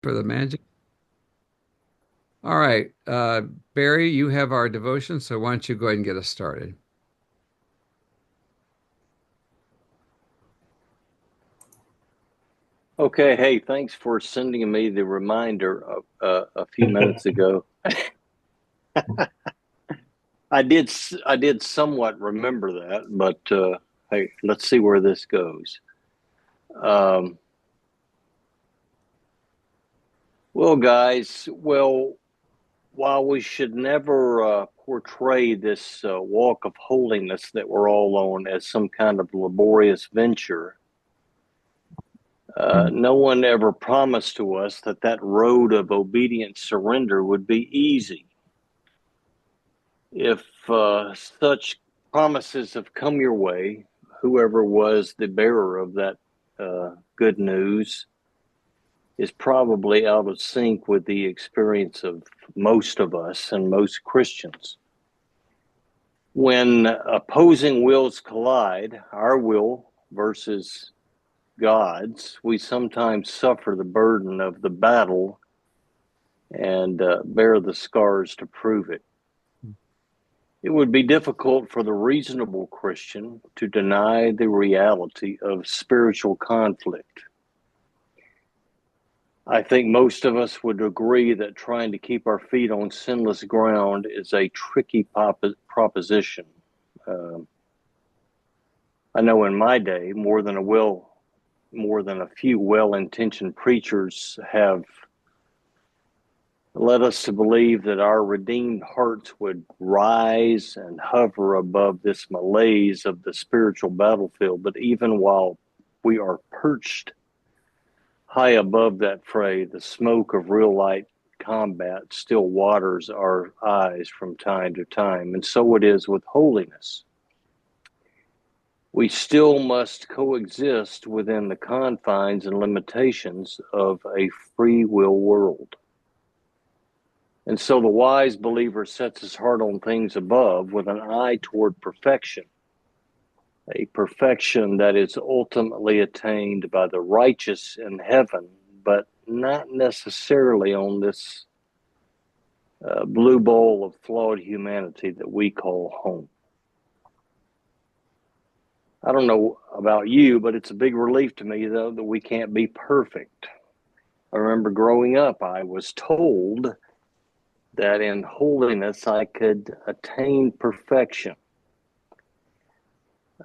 for the magic. All right, Barry, you have our devotion, so why don't you go ahead and get us started? Okay, hey, thanks for sending me the reminder of, a few minutes ago. I did somewhat remember that, but hey, let's see where this goes. Um, guys, while we should never portray this walk of holiness that we're all on as some kind of laborious venture, no one ever promised to us that that road of obedient surrender would be easy. If such promises have come your way, whoever was the bearer of that good news is probably out of sync with the experience of most of us and most Christians. When opposing wills collide, our will versus God's, we sometimes suffer the burden of the battle and bear the scars to prove it. It would be difficult for the reasonable Christian to deny the reality of spiritual conflict. I think most of us would agree that trying to keep our feet on sinless ground is a tricky proposition. Uh, I know in my day, more than a few well-intentioned preachers have led us to believe that our redeemed hearts would rise and hover above this malaise of the spiritual battlefield. But even while we are perched high above that fray, the smoke of real light combat still waters our eyes from time to time. And so it is with holiness. We still must coexist within the confines and limitations of a free will world. And so the wise believer sets his heart on things above with an eye toward perfection, a perfection that is ultimately attained by the righteous in heaven, but not necessarily on this blue bowl of flawed humanity that we call home. I don't know about you, but it's a big relief to me, though, that we can't be perfect. I remember growing up, I was told that in holiness I could attain perfection.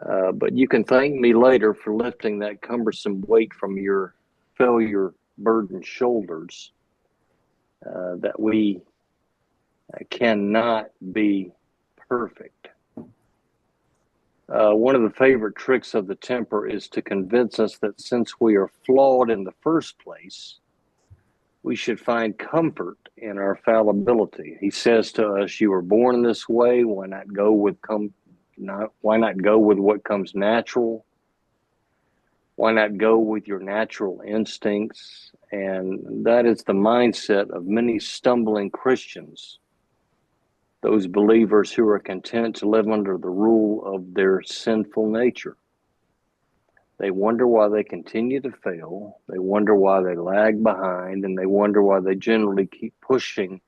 But you can thank me later for lifting that cumbersome weight from your failure burdened shoulders, that we cannot be perfect. One of the favorite tricks of the temper is to convince us that since we are flawed in the first place, we should find comfort in our fallibility. He says to us, "You were born this way. Why not go with what comes natural? Why not go with your natural instincts?" And that is the mindset of many stumbling Christians, those believers who are content to live under the rule of their sinful nature. They wonder why they continue to fail. They wonder why they lag behind, and they wonder why they generally keep pushing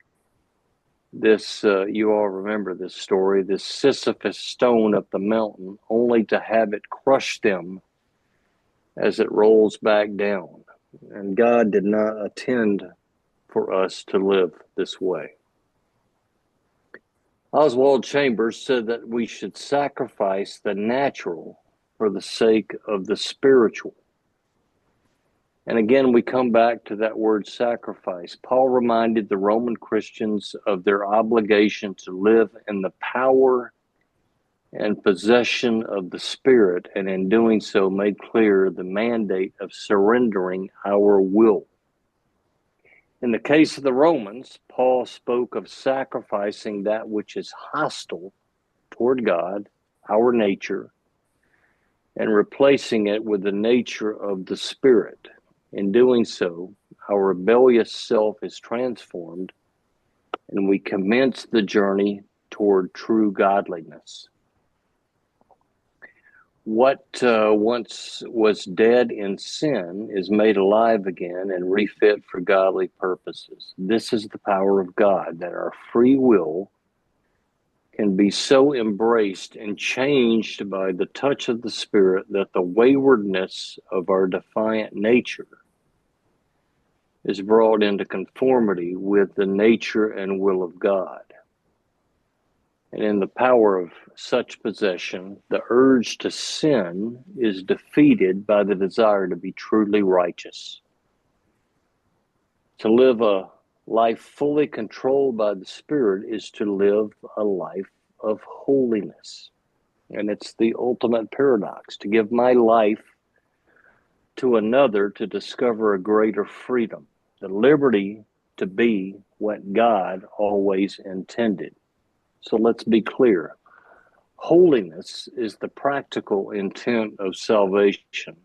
this. You all remember this story, this Sisyphus stone up the mountain, only to have it crush them as it rolls back down. And God did not intend for us to live this way. Oswald Chambers said that we should sacrifice the natural for the sake of the spiritual. And again, we come back to that word sacrifice. Paul reminded the Roman Christians of their obligation to live in the power and possession of the Spirit, and in doing so made clear the mandate of surrendering our will. In the case of the Romans, Paul spoke of sacrificing that which is hostile toward God, our nature, and replacing it with the nature of the Spirit. In doing so, our rebellious self is transformed, and we commence the journey toward true godliness. What once was dead in sin is made alive again and refit for godly purposes. This is the power of God, that our free will can be so embraced and changed by the touch of the Spirit that the waywardness of our defiant nature is brought into conformity with the nature and will of God. And in the power of such possession, the urge to sin is defeated by the desire to be truly righteous. To live a life fully controlled by the Spirit is to live a life of holiness. And it's the ultimate paradox, to give my life to another to discover a greater freedom, the liberty to be what God always intended. So let's be clear. Holiness is the practical intent of salvation.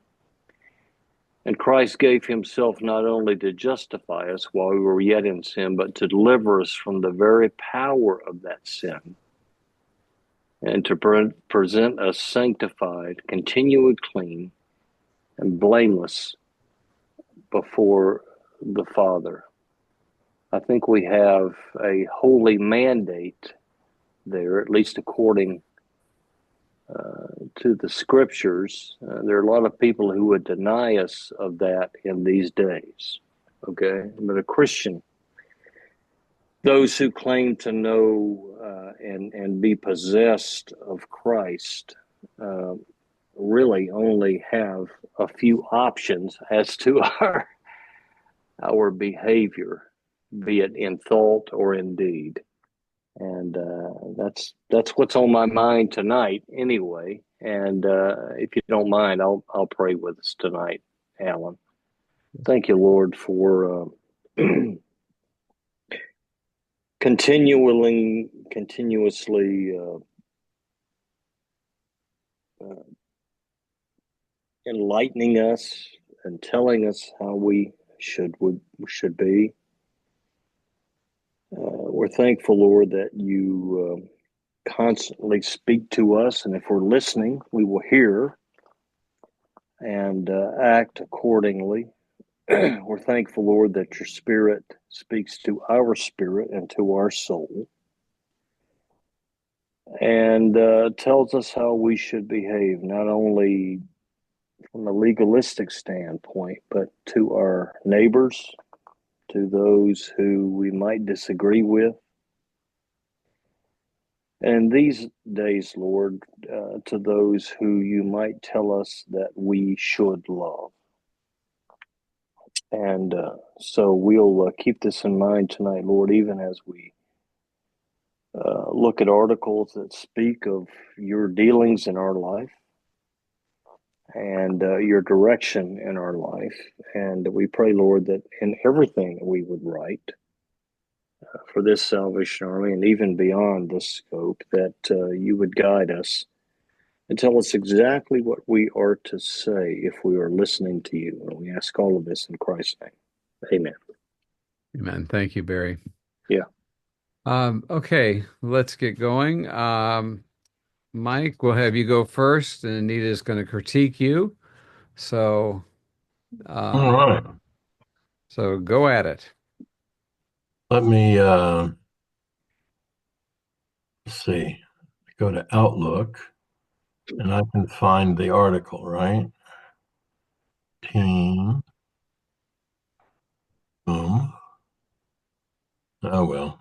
And Christ gave himself not only to justify us while we were yet in sin, but to deliver us from the very power of that sin and to present us sanctified, continually clean, and blameless before the Father. I think we have a holy mandate there, at least according to the scriptures. There are a lot of people who would deny us of that in these days. Okay, but a Christian, those who claim to know and be possessed of Christ, really only have a few options as to our behavior, be it in thought or in deed. And that's what's on my mind tonight, anyway. And if you don't mind, I'll pray with us tonight, Alan. Thank you, Lord, for continuously enlightening us and telling us how we should be. We're thankful, Lord, that you constantly speak to us, and if we're listening, we will hear and act accordingly. We're thankful, Lord, that your Spirit speaks to our spirit and to our soul and tells us how we should behave, not only from a legalistic standpoint, but to our neighbors, to those who we might disagree with. And these days, Lord, to those who you might tell us that we should love. And so we'll keep this in mind tonight, Lord, even as we look at articles that speak of your dealings in our life and your direction in our life. And we pray, Lord, that in everything that we would write for this Salvation Army and even beyond this scope, that you would guide us and tell us exactly what we are to say if we are listening to you. And we ask all of this in Christ's name. Amen. Amen. Thank you, Barry. Yeah. Okay, let's get going. Mike, we'll have you go first, and Anita is going to critique you. So, All um, right. so go at it. Let me see. Go to Outlook and I can find the article, right? Team. Boom. Oh well.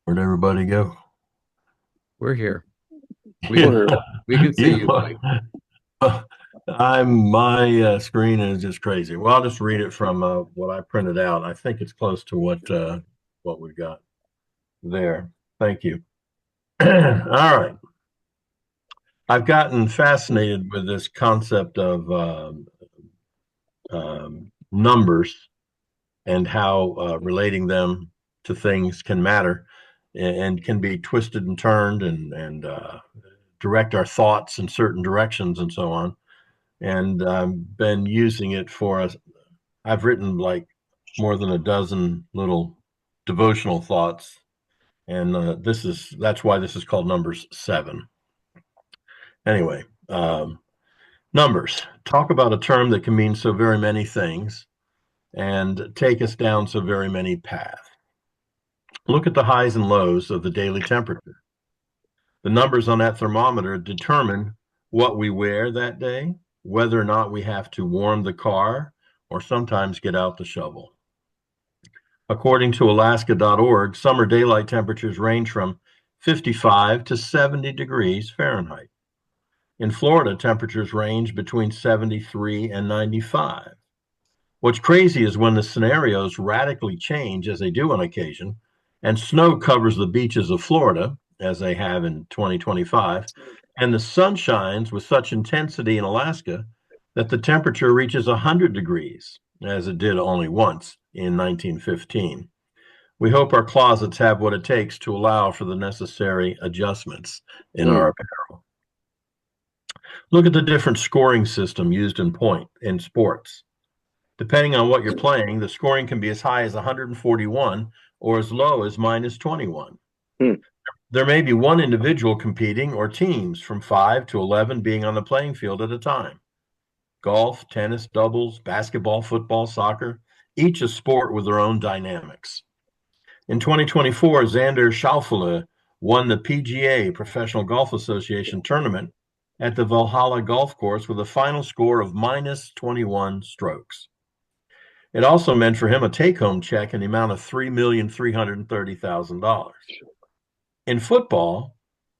Where'd everybody go? We're here. We We're here. we can see you, You- Mike. my screen is just crazy. Well, I'll just read it from what I printed out. I think it's close to what we got there. Thank you. All right. I've gotten fascinated with this concept of numbers and how relating them to things can matter and can be twisted and turned and direct our thoughts in certain directions and so on. And I've been using it for us. I've written like more than a dozen little devotional thoughts, and that's why this is called Numbers 7. Anyway, numbers. Talk about a term that can mean so very many things and take us down so very many paths. Look at the highs and lows of the daily temperature. The numbers on that thermometer determine what we wear that day, whether or not we have to warm the car or sometimes get out the shovel. According to Alaska.org, summer daylight temperatures range from 55 to 70 degrees Fahrenheit. In Florida, temperatures range between 73 and 95. What's crazy is when the scenarios radically change, as they do on occasion, and snow covers the beaches of Florida, as they have in 2025, and the sun shines with such intensity in Alaska that the temperature reaches 100 degrees, as it did only once in 1915. We hope our closets have what it takes to allow for the necessary adjustments in our apparel. Look at the different scoring system used in sports. Depending on what you're playing, the scoring can be as high as 141 or as low as minus 21. There may be one individual competing or teams from 5 to 11 being on the playing field at a time. Golf, tennis, doubles, basketball, football, soccer, each a sport with their own dynamics. In 2024, Xander Schauffele won the PGA Professional Golf Association tournament at the Valhalla Golf Course with a final score of minus 21 strokes. It also meant for him a take-home check in the amount of $3,330,000. In football,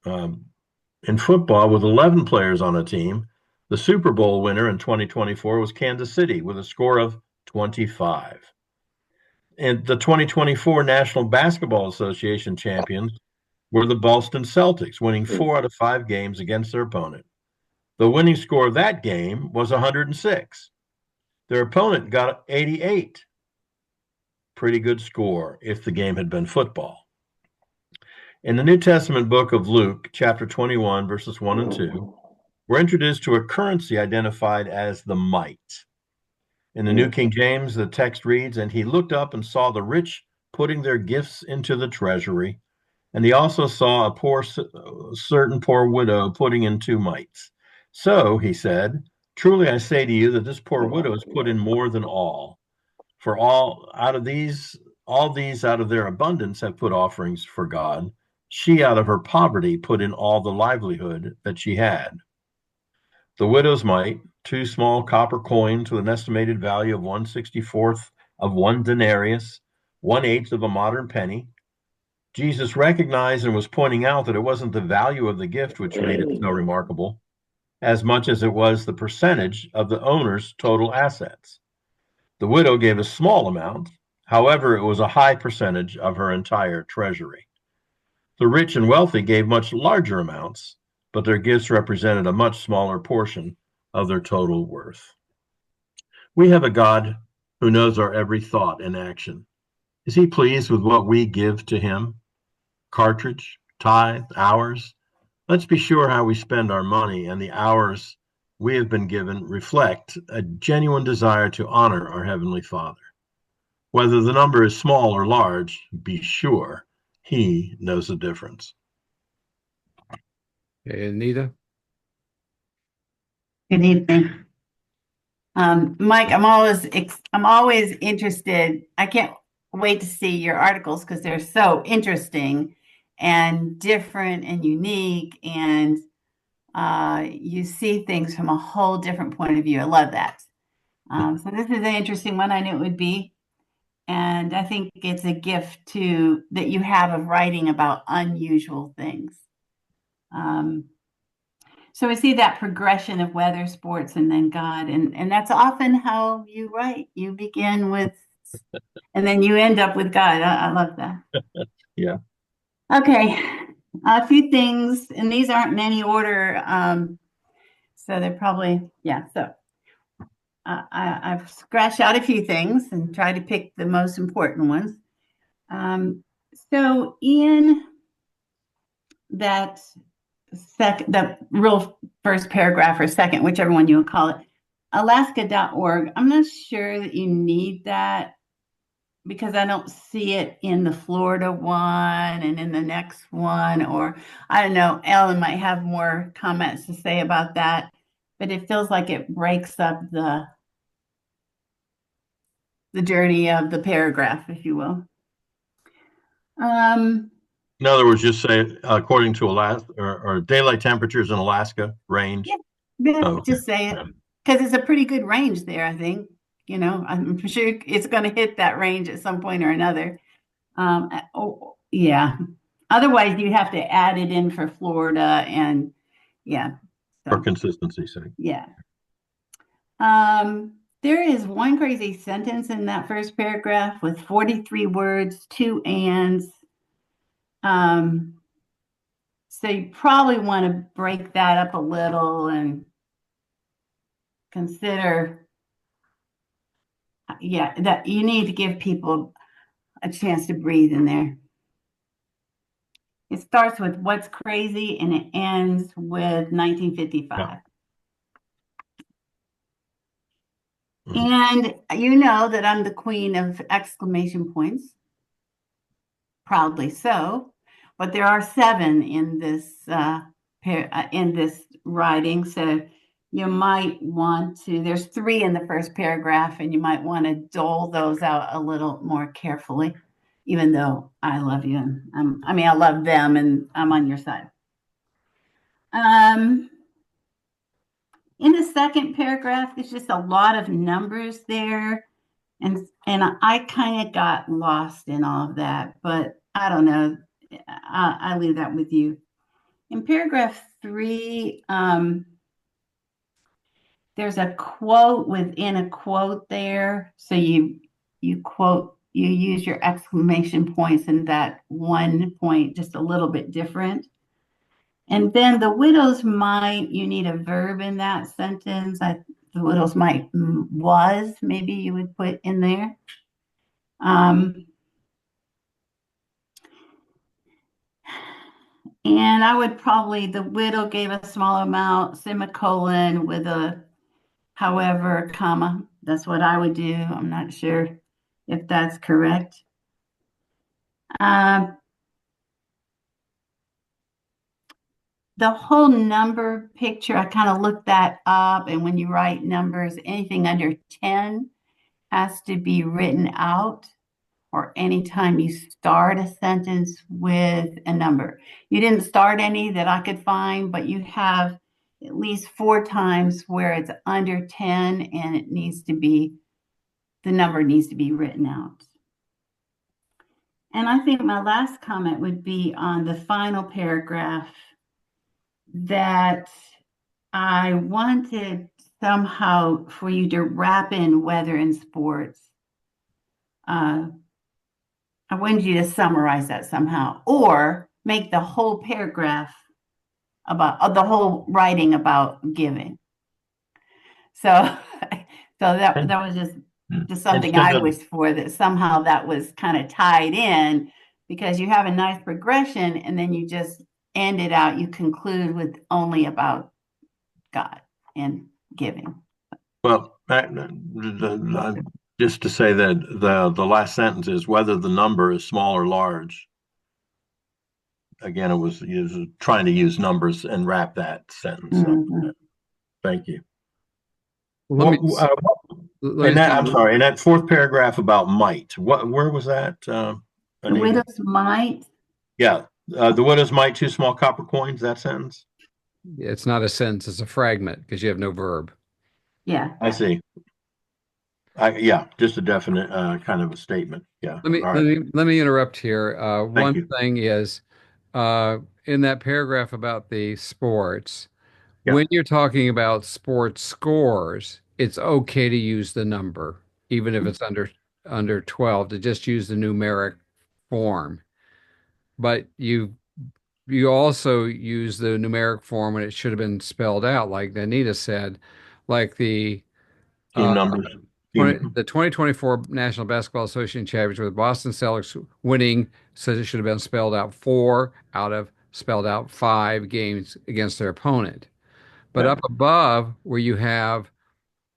with 11 players on a team, the Super Bowl winner in 2024 was Kansas City with a score of 25. And the 2024 National Basketball Association champions were the Boston Celtics, winning 4 out of 5 games against their opponent. The winning score of that game was 106. Their opponent got 88. Pretty good score if the game had been football. In the New Testament book of Luke, chapter 21, verses 1 and 2, we're introduced to a currency identified as the mite. In the New King James, the text reads, "And he looked up and saw the rich putting their gifts into the treasury, and he also saw a certain poor widow putting in 2 mites. So, he said, truly I say to you that this poor widow has put in more than all. For all these out of their abundance have put offerings for God. She out of her poverty put in all the livelihood that she had." The widow's mite, 2 small copper coins with an estimated value of 1/64th of 1 denarius, 1/8 of a modern penny. Jesus recognized and was pointing out that it wasn't the value of the gift which made it so remarkable, as much as it was the percentage of the owner's total assets. The widow gave a small amount, however, it was a high percentage of her entire treasury. The rich and wealthy gave much larger amounts, but their gifts represented a much smaller portion of their total worth. We have a God who knows our every thought and action. Is he pleased with what we give to him? Cartridge, tithe, hours? Let's be sure how we spend our money and the hours we have been given reflect a genuine desire to honor our Heavenly Father. Whether the number is small or large, be sure he knows the difference. Okay, Anita? Good evening. Mike, I'm always interested. I can't wait to see your articles because they're so interesting and different and unique, and you see things from a whole different point of view. I love that. So this is an interesting one. I knew it would be. And I think it's a gift that you have of writing about unusual things. So we see that progression of weather, sports, and then God. And that's often how you write. You begin with, and then you end up with God. I love that. Yeah. Okay. A few things, and these aren't in any order. So they're probably, yeah. So I've scratched out a few things and tried to pick the most important ones. So in that the real first paragraph or second, whichever one you would call it, Alaska.org, I'm not sure that you need that because I don't see it in the Florida one and in the next one, or I don't know, Ellen might have more comments to say about that, but it feels like it breaks up the journey of the paragraph, if you will. In other words, just say according to Alaska or daylight temperatures in Alaska range. Yeah, Oh, okay. just say it because it's a pretty good range there, I think. I'm sure it's going to hit that range at some point or another. Yeah. Otherwise, you have to add it in for Florida and yeah. For So, consistency's sake. yeah. There is one crazy sentence in that first paragraph with 43 words, 2 ands. So you probably want to break that up a little and consider, yeah, that you need to give people a chance to breathe in there. It starts with what's crazy and it ends with 1955. Yeah. And you know that I'm the queen of exclamation points, proudly so, but there are 7 in this writing, so you might want to. There's 3 in the first paragraph, and you might want to dole those out a little more carefully. Even though I love you, and I love them, and I'm on your side. In the second paragraph, there's just a lot of numbers there. And I kind of got lost in all of that, but I don't know. I leave that with you. In paragraph 3, there's a quote within a quote there. So you use your exclamation points in that one point just a little bit different. And then the widow's might, you need a verb in that sentence. The widow's might was, maybe you would put in there. And I would probably, the widow gave a small amount, semicolon with a however, comma. That's what I would do. I'm not sure if that's correct. The whole number picture, I kind of looked that up. And when you write numbers, anything under 10 has to be written out, or anytime you start a sentence with a number. You didn't start any that I could find, but you have at least 4 times where it's under 10 and the number needs to be written out. And I think my last comment would be on the final paragraph, that I wanted somehow for you to wrap in weather and sports. I wanted you to summarize that somehow, or make the whole paragraph about the whole writing about giving. So, that was just something I wished for, that somehow that was kind of tied in, because you have a nice progression and then you just end it out. You conclude with only about God and giving. Well, just to say that the last sentence is whether the number is small or large. Again, it was trying to use numbers and wrap that sentence up. Thank you. I'm sorry. In that fourth paragraph about might, where was that? The widow's might. Yeah, the widow's might, 2 small copper coins. That sentence. It's not a sentence; it's a fragment because you have no verb. Yeah, I see. Just a definite kind of a statement. Yeah. Let me interrupt here. One you. thing is, in that paragraph about the sports, Yeah. when you're talking about sports scores, it's okay to use the number, even if it's under 12, to just use the numeric form. But you also use the numeric form when it should have been spelled out, like Anita said, like the Team numbers. the 2024 National Basketball Association Championship with Boston Celtics winning, says it should have been spelled out 4 out of spelled out 5 games against their opponent. But up above, where you have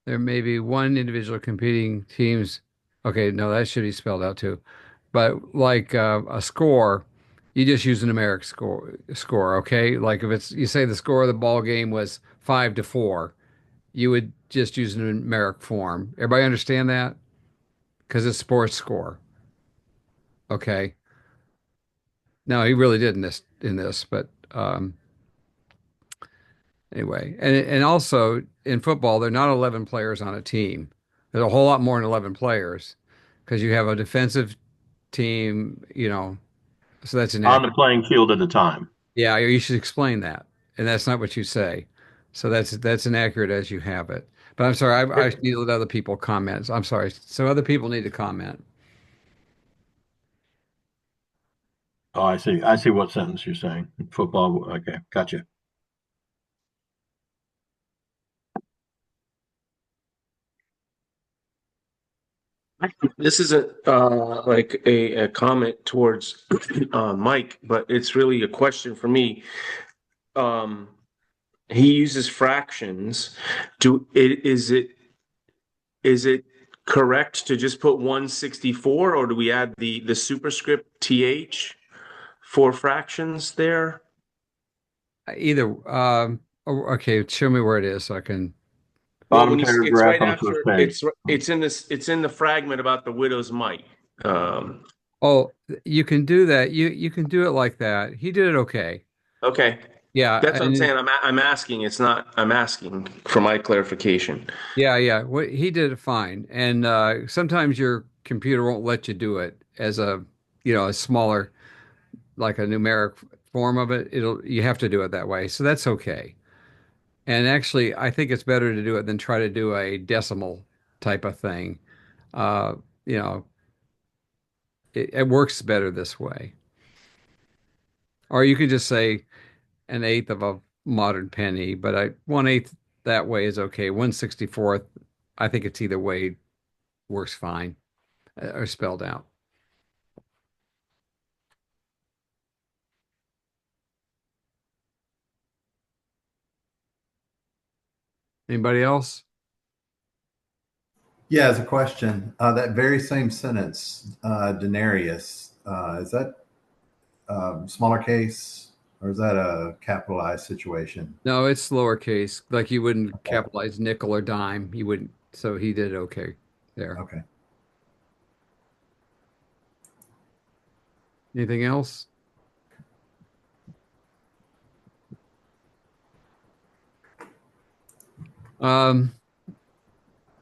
there may be one individual competing teams Okay, no, that should be spelled out too. But like a score, you just use a numeric score, okay? Like if it's you say the score of the ball game was 5-4, you would just use a numeric form. Everybody understand that? Because it's sports score. Okay. No, he really did in this, but anyway, and also in football, there are not 11 players on a team. There's a whole lot more than 11 players because you have a defensive team, so that's On the inaccurate. playing field at a time. Yeah, you should explain that. And that's not what you say. So that's inaccurate as you have it. But I'm sorry, I need to let other people comment. I'm sorry. So other people need to comment. Oh, I see. I see what sentence you're saying. Football. Okay, gotcha. This isn't like a comment towards Mike, but it's really a question for me. Um, he uses fractions. Is it correct to just put 164, or do we add the superscript th for fractions there? Either okay, show me where it is so I can. Well, Bottom it's paragraph right on the first after page. it's in the fragment about the widow's mite. Um, Oh, you can do that. You can do it like that. He did it okay. okay, Yeah, that's what I'm and saying. I'm asking. It's not. I'm asking for my clarification. yeah. What he did it fine. And sometimes your computer won't let you do it as a smaller like a numeric form of it. You have to do it that way. So that's okay. And actually, I think it's better to do it than try to do a decimal type of thing. Uh, you know, it works better this way. Or you can just say an eighth of a modern penny, but 1/8 that way is okay. 1/64th, I think it's either way works fine or spelled out. Anybody else? Yeah, as a question, that very same sentence, denarius, is that smaller case or is that a capitalized situation? No, it's lowercase. Like you wouldn't Okay. capitalize nickel or dime. You wouldn't. So he did okay there. Okay. Anything else? Um,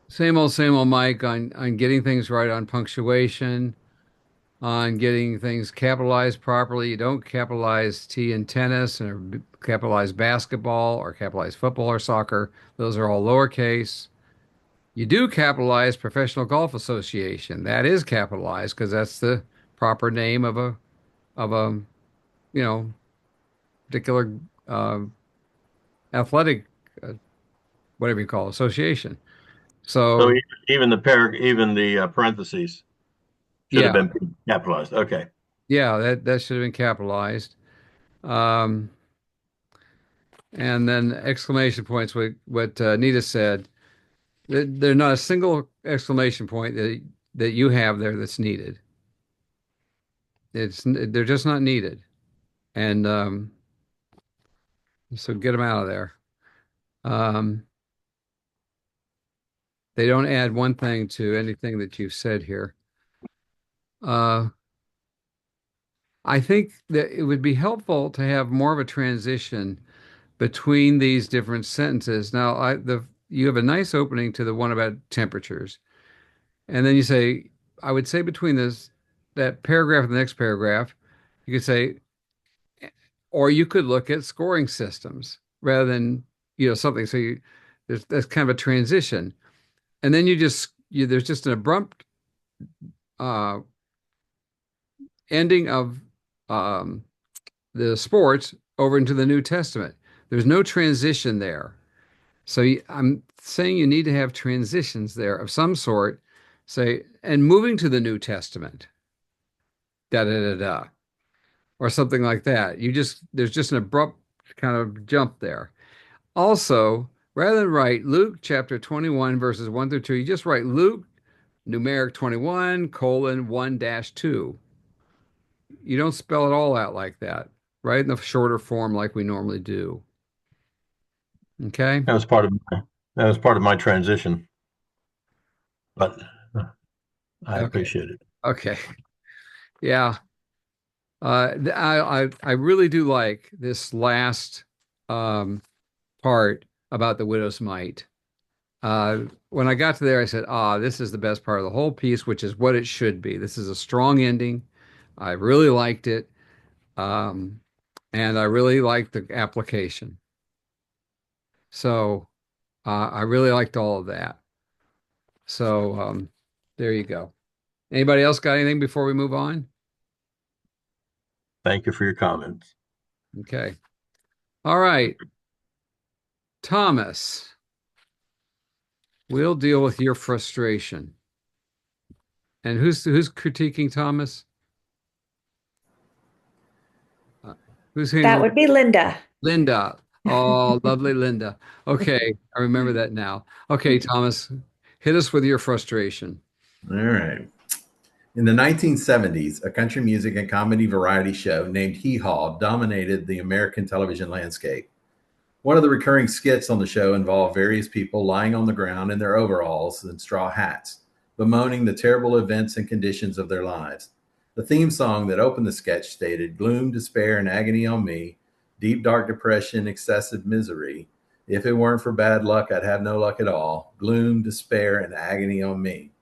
same old Mike on getting things right on punctuation, on getting things capitalized properly. You don't capitalize T in tennis or capitalize basketball or capitalize football or soccer. Those are all lowercase. You do capitalize Professional Golf Association. That is capitalized because that's the proper name of a you know particular uh, athletic whatever you call it, association. So So even the parentheses should have yeah, been capitalized. Okay. yeah, that should have been capitalized. Um, and then exclamation points. What Anita said. There's not a single exclamation point that you have there that's needed. They're just not needed, and so get them out of there. Um, they don't add one thing to anything that you've said here. Uh, I think that it would be helpful to have more of a transition between these different sentences. Now, you have a nice opening to the one about temperatures, and then you say, I would say between this that paragraph and the next paragraph, you could say, or you could look at scoring systems rather than something. So that's kind of a transition, and then there's just an abrupt uh, ending of um, the sports over into the New Testament. There's no transition there. So I'm saying you need to have transitions there of some sort, say, and moving to the New Testament, da da da da, or something like that. There's just an abrupt kind of jump there. Also, rather than write Luke chapter 21, verses 1 through 2, you just write Luke numeric 21 colon 1 dash 2. You don't spell it all out like that, right? In the shorter form like we normally do. Okay. That was part of my transition, but I Okay. appreciate it. Okay. Yeah. I really do like this last part about the widow's mite. When I got to there, I said, this is the best part of the whole piece, which is what it should be. This is a strong ending. I really liked it. Um, and I really liked the application. So I really liked all of that. So there you go. Anybody else got anything before we move on? Thank you for your comments. Okay. All right. Thomas, we'll deal with your frustration. And who's critiquing Thomas? Uh, who's That handling would be Lynda. Lynda? Oh, lovely Lynda. Okay, I remember that now. Okay, Thomas, hit us with your frustration. All right. In the 1970s, a country music and comedy variety show named Hee Haw dominated the American television landscape. One of the recurring skits on the show involved various people lying on the ground in their overalls and straw hats, bemoaning the terrible events and conditions of their lives. The theme song that opened the sketch stated, "Gloom, despair, and agony on me, deep, dark depression, excessive misery. If it weren't for bad luck, I'd have no luck at all. Gloom, despair, and agony on me."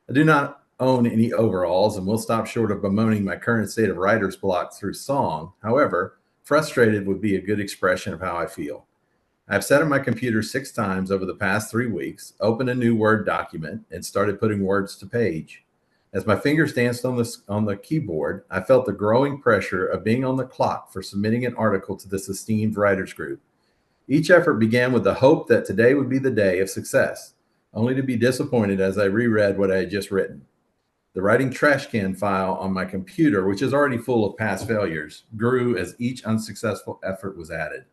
I do not own any overalls and will stop short of bemoaning my current state of writer's block through song. However, frustrated would be a good expression of how I feel. I've sat at my computer 6 times over the past 3 weeks, opened a new Word document, and started putting words to page. As my fingers danced on the keyboard, I felt the growing pressure of being on the clock for submitting an article to this esteemed writers group. Each effort began with the hope that today would be the day of success, only to be disappointed as I reread what I had just written. The writing trash can file on my computer, which is already full of past failures, grew as each unsuccessful effort was added.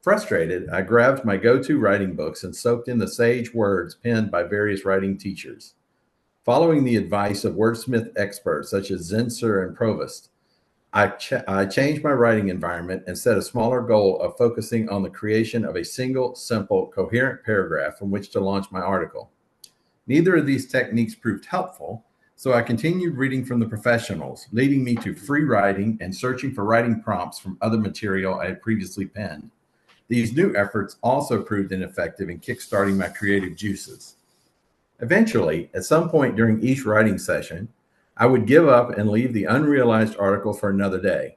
Frustrated, I grabbed my go to writing books and soaked in the sage words penned by various writing teachers. Following the advice of wordsmith experts such as Zinser and Provost, I changed my writing environment and set a smaller goal of focusing on the creation of a single, simple, coherent paragraph from which to launch my article. Neither of these techniques proved helpful, so I continued reading from the professionals, leading me to free writing and searching for writing prompts from other material I had previously penned. These new efforts also proved ineffective in kickstarting my creative juices. Eventually, at some point during each writing session, I would give up and leave the unrealized article for another day.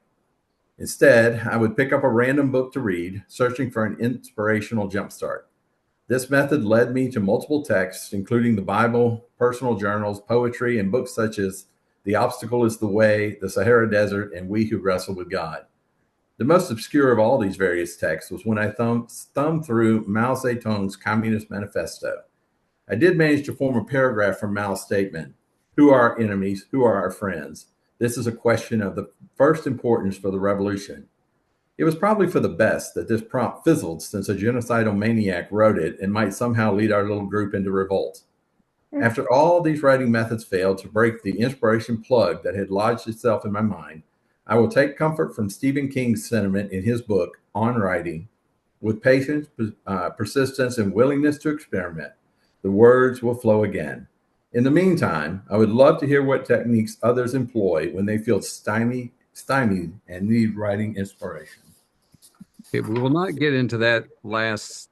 Instead, I would pick up a random book to read, searching for an inspirational jumpstart. This method led me to multiple texts, including the Bible, personal journals, poetry, and books such as The Obstacle is the Way, The Sahara Desert, and We Who Wrestle with God. The most obscure of all these various texts was when I thumbed through Mao Zedong's Communist Manifesto. I did manage to form a paragraph from Mao's statement: who are our enemies? Who are our friends? This is a question of the first importance for the revolution. It was probably for the best that this prompt fizzled, since a genocidal maniac wrote it and might somehow lead our little group into revolt. After all these writing methods failed to break the inspiration plug that had lodged itself in my mind, I will take comfort from Stephen King's sentiment in his book, On Writing. With patience, persistence, and willingness to experiment, the words will flow again. In the meantime, I would love to hear what techniques others employ when they feel stymied and need writing inspiration. Okay, we will not get into that last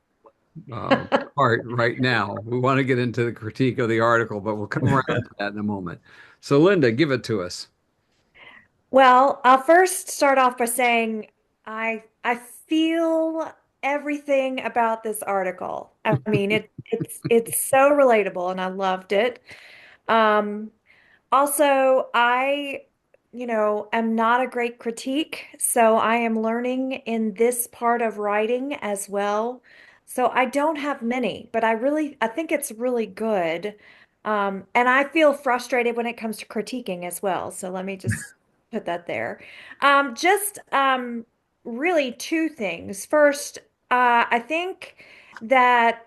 part right now. We want to get into the critique of the article, but we'll come around to that in a moment. So, Lynda, give it to us. Well, I'll first start off by saying I feel everything about this article. I mean, it's so relatable and I loved it. Um, Also, am not a great critique, so I am learning in this part of writing as well. So I don't have many, but I think it's really good. And I feel frustrated when it comes to critiquing as well. So let me just put that there. Just really two things. First, I think that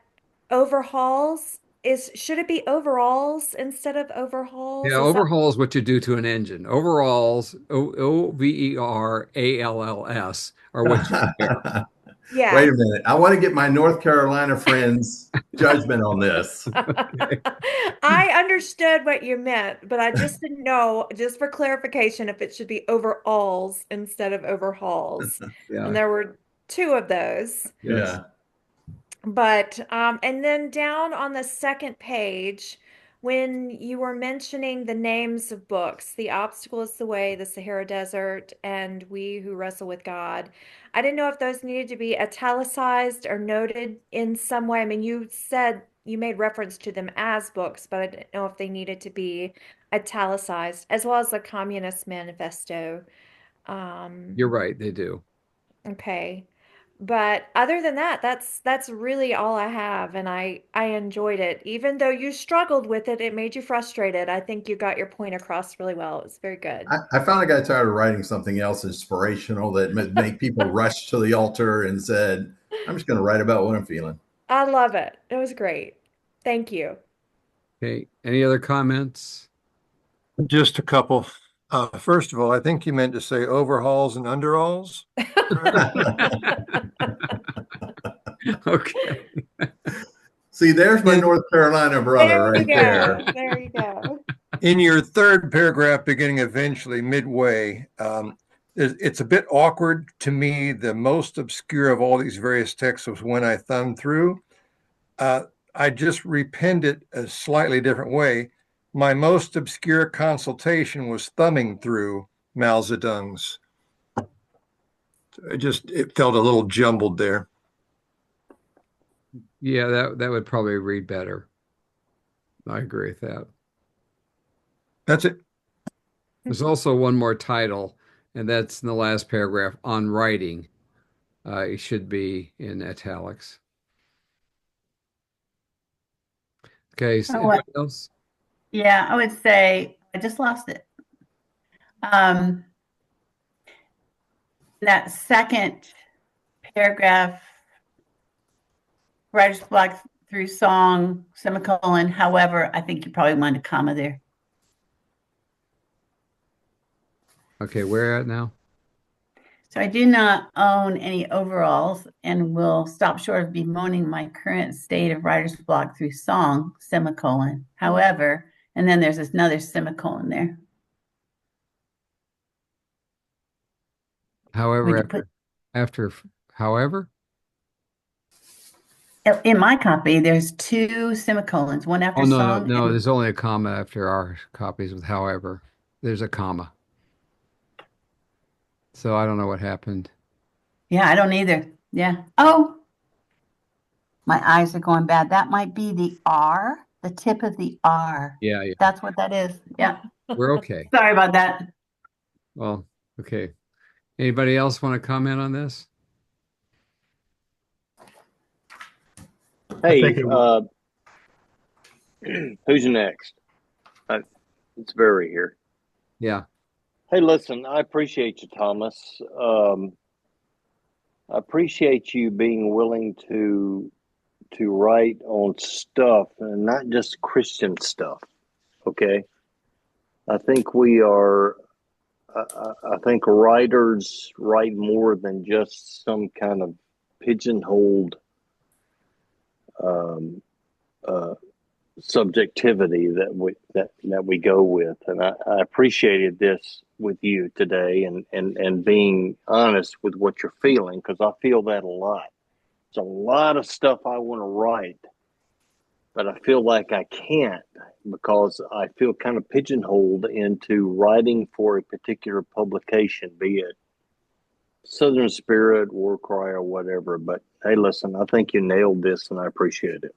overhauls should it be overalls instead of Yeah, overhauls? Is that overhaul is what you do to an engine. Overalls, Overalls, are what you wear. yeah. Wait a minute. I want to get my North Carolina friends' judgment on this. I understood what you meant, but I just didn't know, just for clarification, if it should be overalls instead of overhauls. And Yeah. there were two of those. Yes. Yeah. But and then down on the second page, when you were mentioning the names of books, The Obstacle is the Way, The Sahara Desert, and We Who Wrestle with God, I didn't know if those needed to be italicized or noted in some way. I mean, you said you made reference to them as books, but I didn't know if they needed to be italicized, as well as the Communist Manifesto. You're right, they do. Okay. But other than that, that's really all I have, and I enjoyed it. Even though you struggled with it, it made you frustrated. I think you got your point across really well. It was very good. I finally got tired of writing something else inspirational that would make people rush to the altar and said, I'm just going to write about what I'm feeling. I love it. It was great. Thank you. Okay. Any other comments? Just a couple. First of all, I think you meant to say overhauls and underalls. Okay. See, there's my North Carolina brother There you right there. go. There you go. In your third paragraph, beginning eventually midway, it's a bit awkward to me. The most obscure of all these various texts was When I Thumbed Through. I just repenned it a slightly different way. My most obscure consultation was thumbing through Mao Zedong's. It felt a little jumbled there. Yeah, that would probably read better. I agree with that. That's it. There's also one more title, and that's in the last paragraph on writing. It should be in italics. Okay, so Oh, anybody else? yeah, I would say I just lost it. That second paragraph, writer's block through song, semicolon. However, I think you probably want a comma there. Okay, where at now? So I do not own any overalls and will stop short of bemoaning my current state of writer's block through song, semicolon. However, and then there's another semicolon there. However, after however? In my copy, there's two semicolons, one after Oh, no, song. no, there's only a comma after our copies with however. There's a comma. So I don't know what happened. Yeah, I don't either. Yeah. Oh, my eyes are going bad. That might be the R, the tip of the R. Yeah, yeah. That's what that is. Yeah. We're okay. Sorry about that. Well, okay. Anybody else want to comment on this? Hey, who's next? It's Barry here. Yeah. Hey, listen, I appreciate you, Thomas. I appreciate you being willing to write on stuff and not just Christian stuff. Okay, I think we are. I think writers write more than just some kind of pigeonholed subjectivity that we go with, and I appreciated this with you today, and being honest with what you're feeling, because I feel that a lot. There's a lot of stuff I want to write, but I feel like I can't because I feel kind of pigeonholed into writing for a particular publication, be it Southern Spirit, War Cry, or whatever. But hey, listen, I think you nailed this, and I appreciate it.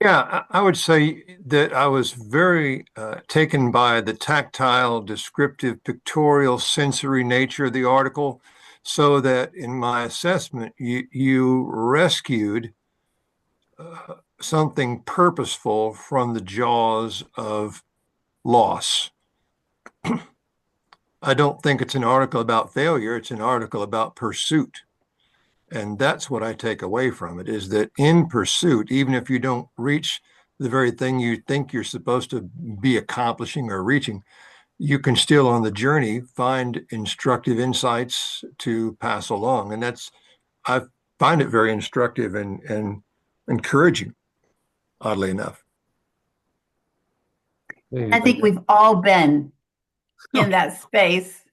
Yeah, I would say that I was very taken by the tactile, descriptive, pictorial, sensory nature of the article, so that in my assessment, you rescued something purposeful from the jaws of loss. I don't think it's an article about failure. It's an article about pursuit. And that's what I take away from it, is that in pursuit, even if you don't reach the very thing you think you're supposed to be accomplishing or reaching, you can still on the journey find instructive insights to pass along. And I find it very instructive and encouraging, oddly enough. I think we've all been in that space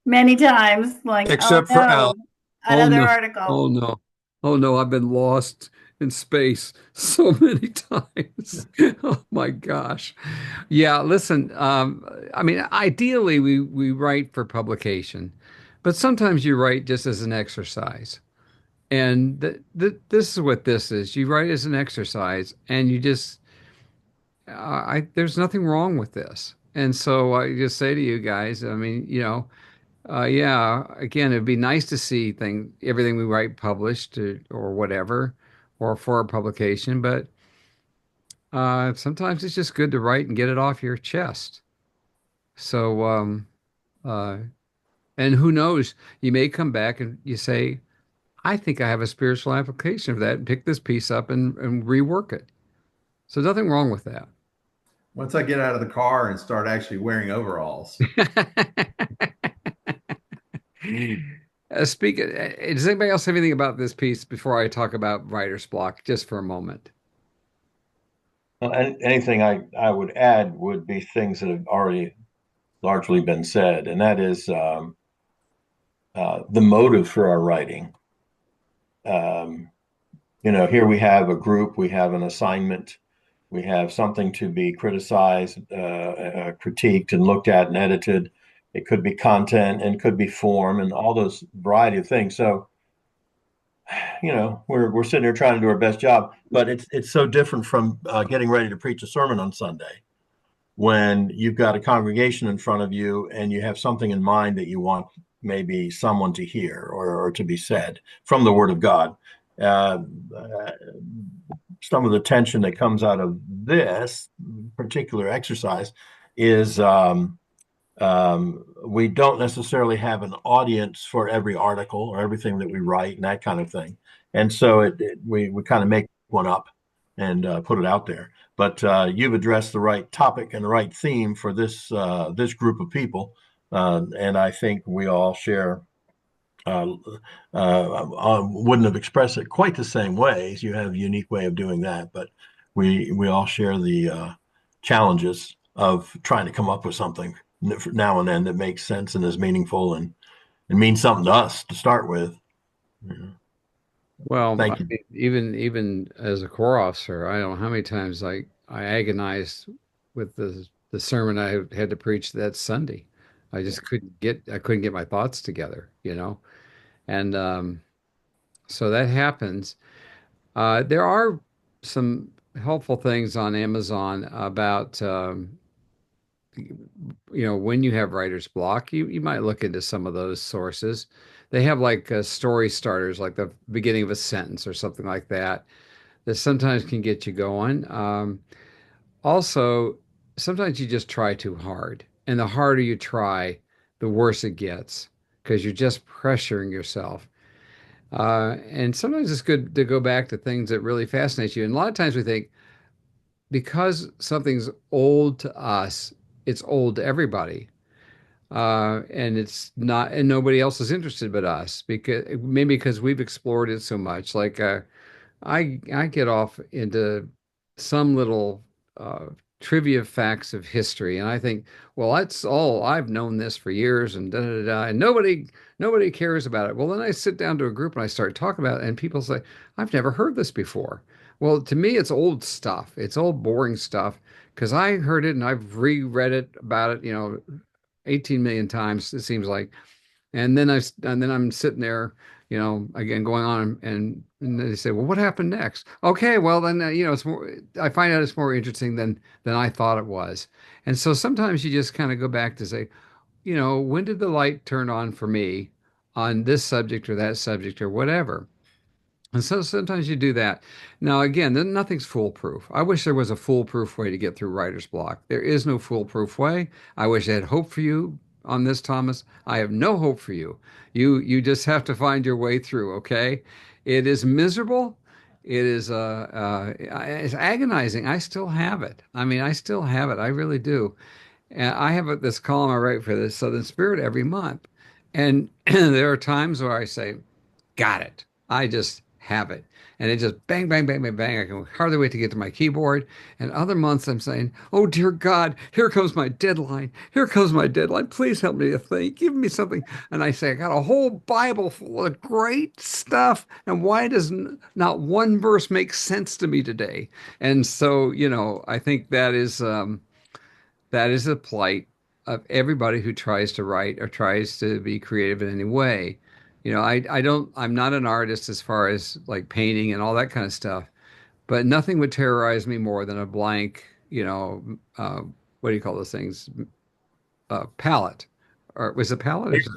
many times, like, Except oh for Al. no, another no. article. Oh no. Oh no, I've been lost in space so many times. Oh my gosh. Yeah, listen, I mean, ideally we write for publication, but sometimes you write just as an exercise. And this is what this is. You write as an exercise, and you just, there's nothing wrong with this. And so I just say to you guys, I mean, yeah, again, it'd be nice to see everything we write published or whatever, or for a publication, but sometimes it's just good to write and get it off your chest. So, uh, and who knows, you may come back and you say, I think I have a spiritual application of that, and pick this piece up and rework it. So nothing wrong with that. Once I get out of the car and start actually wearing overalls. Speak. Does anybody else have anything about this piece before I talk about writer's block, just for a moment? Well, anything I would add would be things that have already largely been said, and that is the motive for our writing. Here we have a group, we have an assignment, we have something to be criticized, critiqued, and looked at and edited. It could be content and could be form and all those variety of things. So, we're sitting here trying to do our best job, but it's so different from getting ready to preach a sermon on Sunday when you've got a congregation in front of you and you have something in mind that you want maybe someone to hear or to be said from the Word of God. Some of the tension that comes out of this particular exercise is we don't necessarily have an audience for every article or everything that we write and that kind of thing. And so we kind of make one up and put it out there. But you've addressed the right topic and the right theme for this group of people. And I think we all share, wouldn't have expressed it quite the same ways. You have a unique way of doing that, but we all share the challenges of trying to come up with something now and then that makes sense and is meaningful and means something to us to start with. Yeah. Well, Thank you. even as a Corps officer, I don't know how many times I agonized with the sermon I had to preach that Sunday. I just couldn't get my thoughts together, and so that happens. There are some helpful things on Amazon about when you have writer's block, you might look into some of those sources. They have like story starters, like the beginning of a sentence or something like that, that sometimes can get you going. Also, sometimes you just try too hard, and the harder you try, the worse it gets because you're just pressuring yourself. And sometimes it's good to go back to things that really fascinate you. And a lot of times we think because something's old to us, it's old to everybody. And it's not, and nobody else is interested but us because we've explored it so much. Like I get off into some little trivia facts of history, and I think, well, that's all I've known this for years, and da da da, and nobody cares about it. Well, then I sit down to a group and I start talking about it, and people say, I've never heard this before. Well, to me, it's old stuff. It's old boring stuff because I heard it and I've reread it about it, 18 million times, it seems like. And then I'm sitting there, again going on, and they say, well, what happened next? Okay, well then, it's more. I find out it's more interesting than I thought it was. And so sometimes you just kind of go back to say, when did the light turn on for me on this subject or that subject or whatever? And so sometimes you do that. Now, again, then nothing's foolproof. I wish there was a foolproof way to get through writer's block. There is no foolproof way. I wish I had hope for you on this, Thomas. I have no hope for you. You just have to find your way through, okay? It is miserable. it is it's agonizing. I still have it. I mean, I still have it. I really do. And I have this column I write for the Southern Spirit every month. And there are times where I say, got it. I just have it. And it just bang, bang, bang, bang, bang. I can hardly wait to get to my keyboard. And other months I'm saying, oh, dear God, here comes my deadline. Here comes my deadline. Please help me to think. Give me something. And I say, I got a whole Bible full of great stuff. And why does not one verse make sense to me today? And so, I think that is the plight of everybody who tries to write or tries to be creative in any way. I'm not an artist as far as like painting and all that kind of stuff, but nothing would terrorize me more than a blank, what do you call those things? Palette. Or was it palette?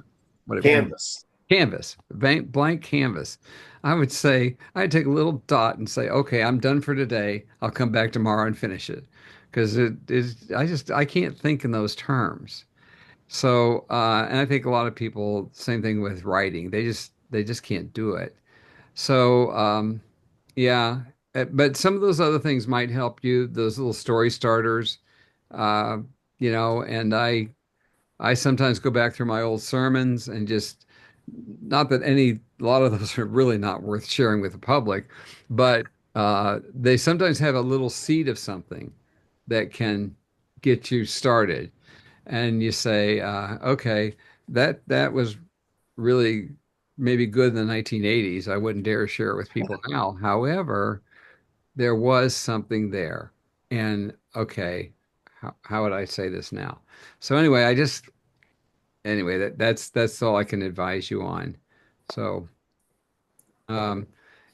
Canvas. Canvas, blank canvas. I would say I'd take a little dot and say, okay, I'm done for today. I'll come back tomorrow and finish it. Because it is, I can't think in those terms. So, and I think a lot of people, same thing with writing. They just can't do it. So, yeah. But some of those other things might help you. Those little story starters, uh, and I sometimes go back through my old sermons and just, not that a lot of those are really not worth sharing with the public, but they sometimes have a little seed of something that can get you started. And you say, okay, that was really maybe good in the 1980s. I wouldn't dare share it with people now. However, there was something there. And okay, how would I say this now? So anyway, that's all I can advise you on. So, um,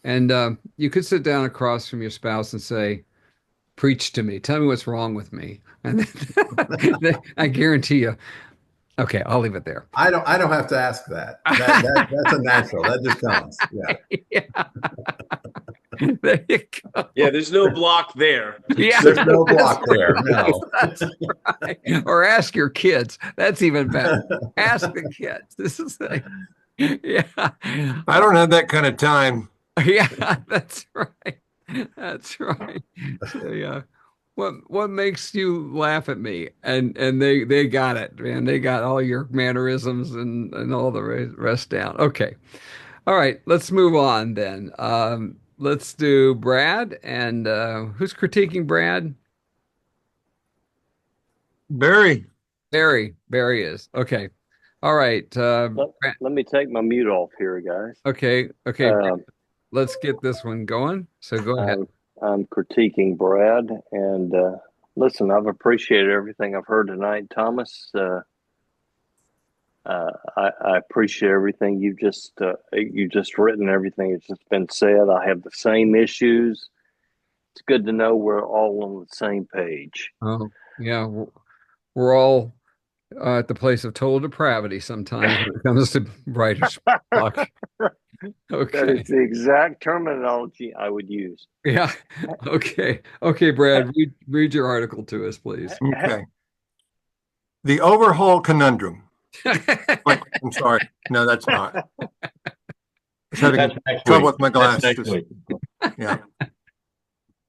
and you could sit down across from your spouse and say, preach to me. Tell me what's wrong with me. And then, I guarantee you. Okay, I'll leave it there. I don't have to ask that. That's a natural. That just comes. Yeah. Yeah. There you go. Yeah, there's no block there. Yeah, There's no block there. No. that's right. Or ask your kids. That's even better. Ask the kids. This is like, yeah. I don't have that kind of time. Yeah, that's right. That's right. So, yeah. What makes you laugh at me? And they got it, man. They got all your mannerisms and all the rest down. Okay. All right, let's move on then. Let's do Brad. And who's critiquing Brad? Barry. Barry is. Okay. All right. Let me take my mute off here, guys. Okay. Let's get this one going. So go ahead. I'm critiquing Brad, and listen, I've appreciated everything I've heard tonight, Thomas. I appreciate everything you've just written, everything that's just been said. I have the same issues. It's good to know we're all on the same page. Oh, yeah, we're all at the place of total depravity sometimes when it comes to writer's block. Okay. That is the exact terminology I would use. Yeah. Okay. Okay, Brad, read your article to us, please. Okay. The overhaul conundrum. Wait, I'm sorry. No, that's not. I was having trouble with my glasses. Yeah.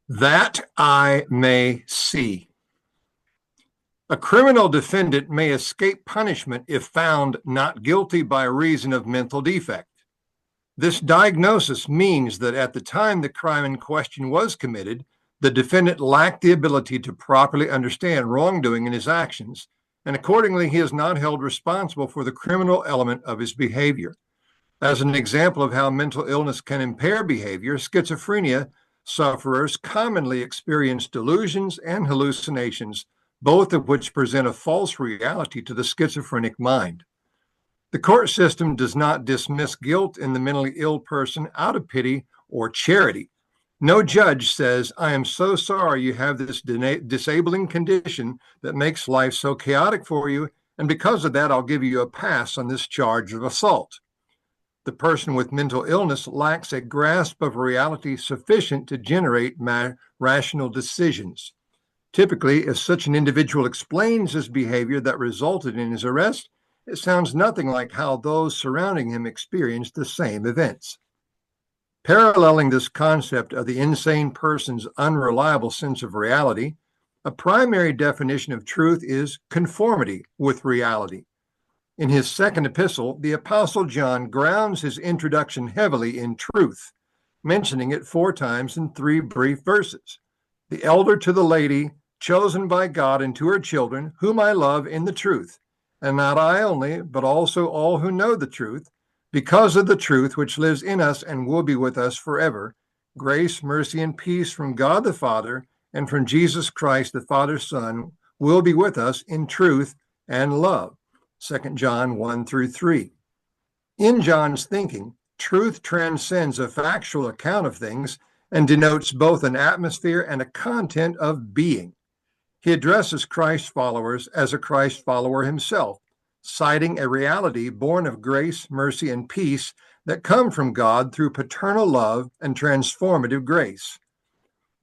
That I may see. A criminal defendant may escape punishment if found not guilty by reason of mental defect. This diagnosis means that at the time the crime in question was committed, the defendant lacked the ability to properly understand wrongdoing in his actions, and accordingly, he is not held responsible for the criminal element of his behavior. As an example of how mental illness can impair behavior, schizophrenia sufferers commonly experience delusions and hallucinations, both of which present a false reality to the schizophrenic mind. The court system does not dismiss guilt in the mentally ill person out of pity or charity. No judge says, I am so sorry you have this disabling condition that makes life so chaotic for you, and because of that, I'll give you a pass on this charge of assault. The person with mental illness lacks a grasp of reality sufficient to generate rational decisions. Typically, if such an individual explains his behavior that resulted in his arrest, it sounds nothing like how those surrounding him experienced the same events. Paralleling this concept of the insane person's unreliable sense of reality, a primary definition of truth is conformity with reality. In his second epistle, the Apostle John grounds his introduction heavily in truth, mentioning it 4 times in 3 brief verses. The elder to the lady, chosen by God, and to her children, whom I love in the truth, and not I only, but also all who know the truth, because of the truth which lives in us and will be with us forever. Grace, mercy, and peace from God the Father and from Jesus Christ, the Father's Son, will be with us in truth and love. 2 John 1 through 3. In John's thinking, truth transcends a factual account of things and denotes both an atmosphere and a content of being. He addresses Christ followers as a Christ follower himself, citing a reality born of grace, mercy, and peace that come from God through paternal love and transformative grace.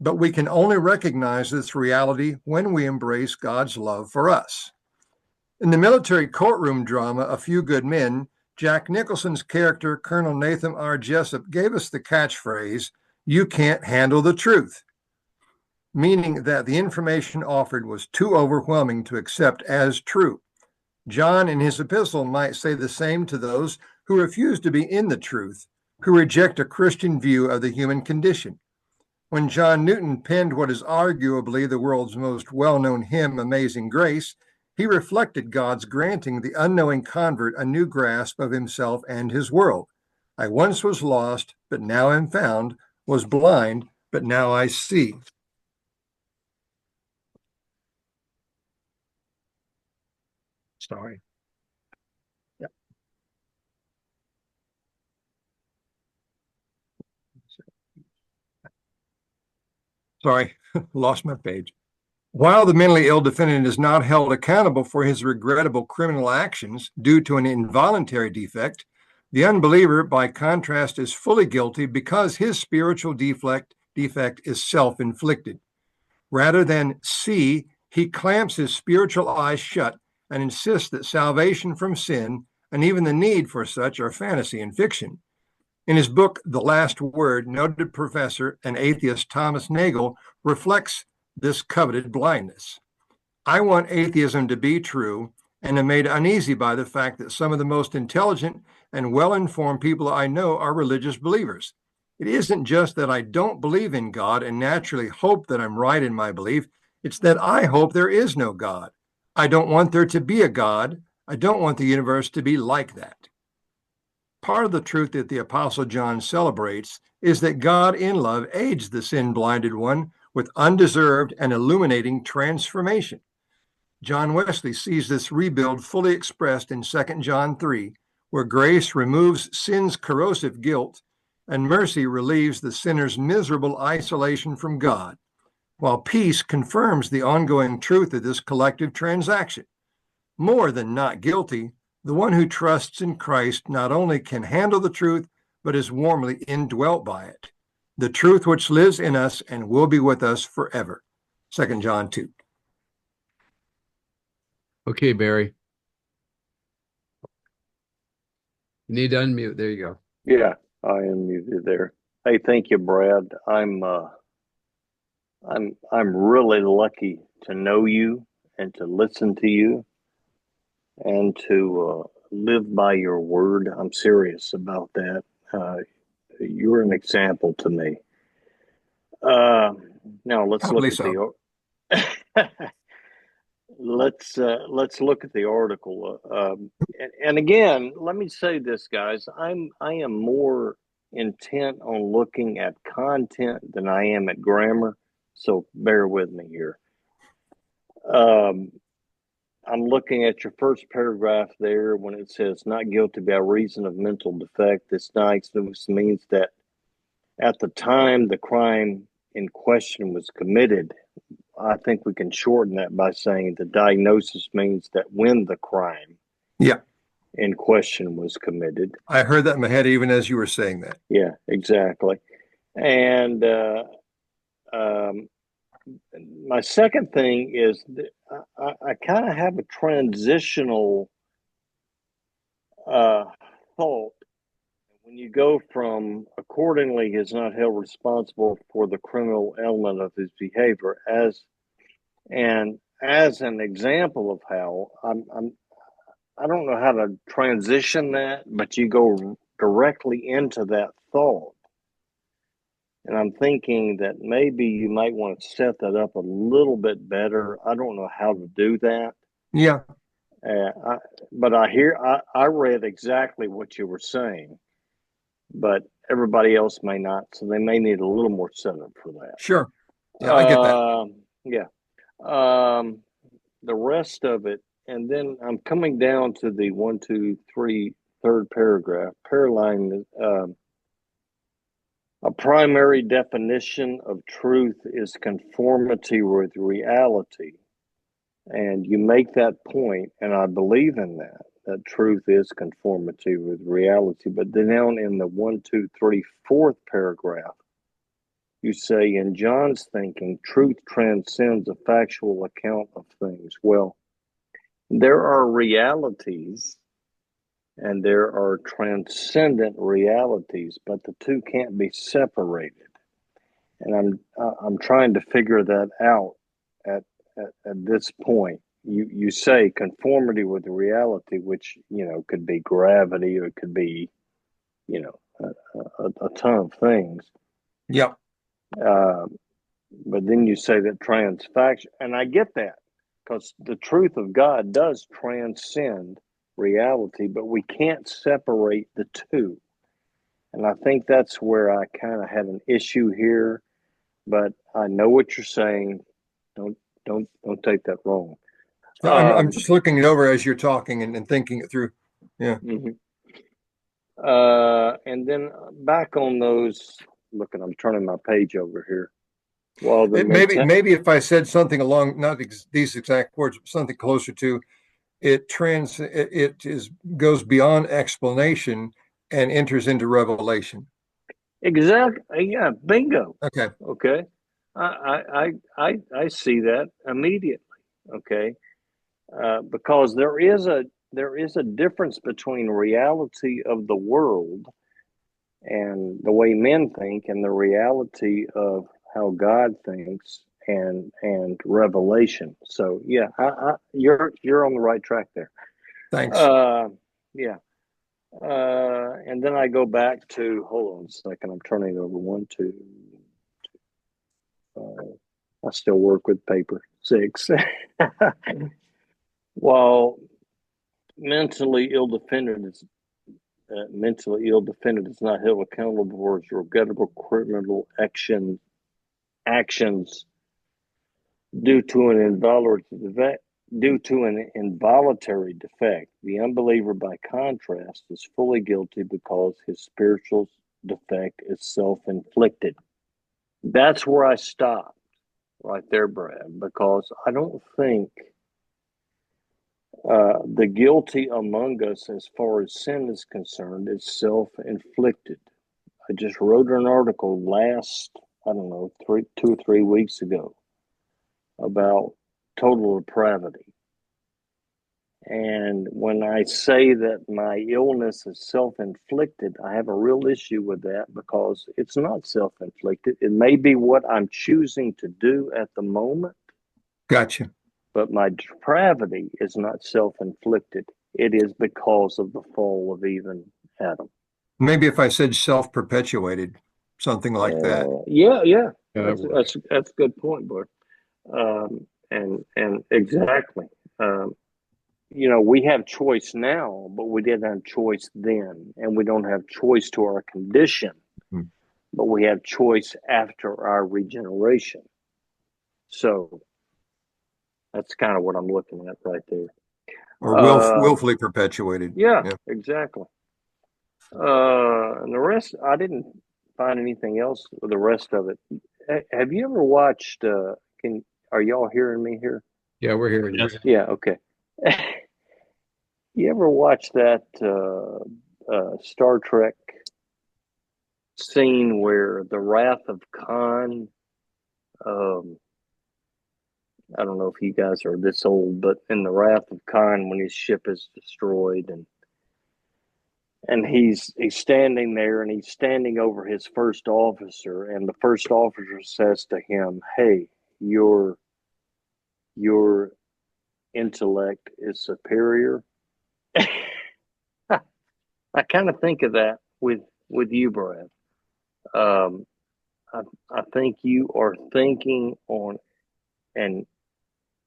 But we can only recognize this reality when we embrace God's love for us. In the military courtroom drama, A Few Good Men, Jack Nicholson's character, Colonel Nathan R. Jessup, gave us the catchphrase, "You can't handle the truth," meaning that the information offered was too overwhelming to accept as true. John in his epistle might say the same to those who refuse to be in the truth, who reject a Christian view of the human condition. When John Newton penned what is arguably the world's most well-known hymn, Amazing Grace, he reflected God's granting the unknowing convert a new grasp of himself and his world. I once was lost, but now am found, was blind, but now I see. Sorry. Yep. Sorry, lost my page. While the mentally ill defendant is not held accountable for his regrettable criminal actions due to an involuntary defect, the unbeliever, by contrast, is fully guilty because his spiritual defect is self-inflicted. Rather than see, he clamps his spiritual eyes shut and insists that salvation from sin and even the need for such are fantasy and fiction. In his book, The Last Word, noted professor and atheist Thomas Nagel reflects this coveted blindness. I want atheism to be true and am made uneasy by the fact that some of the most intelligent and well-informed people I know are religious believers. It isn't just that I don't believe in God and naturally hope that I'm right in my belief. It's that I hope there is no God. I don't want there to be a God. I don't want the universe to be like that. Part of the truth that the Apostle John celebrates is that God in love aids the sin-blinded one with undeserved and illuminating transformation. John Wesley sees this rebuild fully expressed in 2 John 3, where grace removes sin's corrosive guilt and mercy relieves the sinner's miserable isolation from God, while peace confirms the ongoing truth of this collective transaction. More than not guilty, the one who trusts in Christ not only can handle the truth, but is warmly indwelt by it. The truth which lives in us and will be with us forever. 2 John 2. Okay, Barry. You need to unmute. There you go. Yeah, I unmuted there. Hey, thank you, Brad. I'm really lucky to know you and to listen to you and to live by your word. I'm serious about that. You're an example to me. Now let's look at let's look at the article. And again, let me say this, guys. I am more intent on looking at content than I am at grammar. So bear with me here. I'm looking at your first paragraph there when it says not guilty by reason of mental defect. This means that at the time the crime in question was committed, I think we can shorten that by saying the diagnosis means that when the crime in question was committed. I heard that in my head even as you were saying that. Yeah, exactly. And my second thing is that I kind of have a transitional thought when you go from accordingly is not held responsible for the criminal element of his behavior as an example of how I don't know how to transition that, but you go directly into that thought. And I'm thinking that maybe you might want to set that up a little bit better. I don't know how to do that. Yeah. But I read exactly what you were saying, but everybody else may not. So they may need a little more setup for that. Sure. Yeah, I get that. Yeah. The rest of it, and then I'm coming down to the 1, 2, 3, third paragraph. Paraline, a primary definition of truth is conformity with reality. And you make that point, and I believe in that truth is conformity with reality. But then down in the 1, 2, 3, fourth paragraph, you say, in John's thinking, truth transcends a factual account of things. Well, there are realities and there are transcendent realities, but the two can't be separated. And I'm trying to figure that out at this point. You say conformity with reality, which could be gravity, or it could be a ton of things. Yep. But then you say that transfaction, and I get that, because the truth of God does transcend reality, but we can't separate the two. And I think that's where I kind of had an issue here. But I know what you're saying. Don't take that wrong. I'm just looking it over as you're talking and thinking it through. Yeah. Mm-hmm. And then back on those. Look, I'm turning my page over here. Well, maybe if I said something along not these exact words, but something closer to it, goes beyond explanation and enters into revelation. Exactly. Yeah. Bingo. Okay. Okay. I see that immediately. Okay. Because there is a difference between reality of the world and the way men think, and the reality of how God thinks, and revelation. So yeah, you're on the right track there. Thanks. Yeah. And then I go back to, hold on a second, I'm turning it over. 1, 2, 5. I still work with paper. 6. While mentally ill defendant is not held accountable for his regrettable criminal actions due to an involuntary defect. The unbeliever, by contrast, is fully guilty because his spiritual defect is self-inflicted. That's where I stopped right there, Brad, because I don't think the guilty among us, as far as sin is concerned, is self-inflicted. I just wrote an article last, 2 or 3 weeks ago about total depravity. And when I say that my illness is self-inflicted, I have a real issue with that, because it's not self-inflicted. It may be what I'm choosing to do at the moment. Gotcha. But my depravity is not self-inflicted. It is because of the fall of even Adam. Maybe if I said self-perpetuated, something like that. Yeah. That's a good point, Bud. And exactly. We have choice now, but we didn't have choice then, and we don't have choice to our condition, but we have choice after our regeneration. So that's kind of what I'm looking at right there. Or willfully perpetuated. Yeah, exactly. And the rest, I didn't find anything else with the rest of it. Have you ever watched, are y'all hearing me here? Yeah, we're hearing you. Yeah, okay. You ever watch that Star Trek scene where the Wrath of Khan, I don't know if you guys are this old, but in the Wrath of Khan, when his ship is destroyed and he's standing there, and he's standing over his first officer, and the first officer says to him, "Hey, your intellect is superior." I kind of think of that with you, Brad. I think you are thinking on an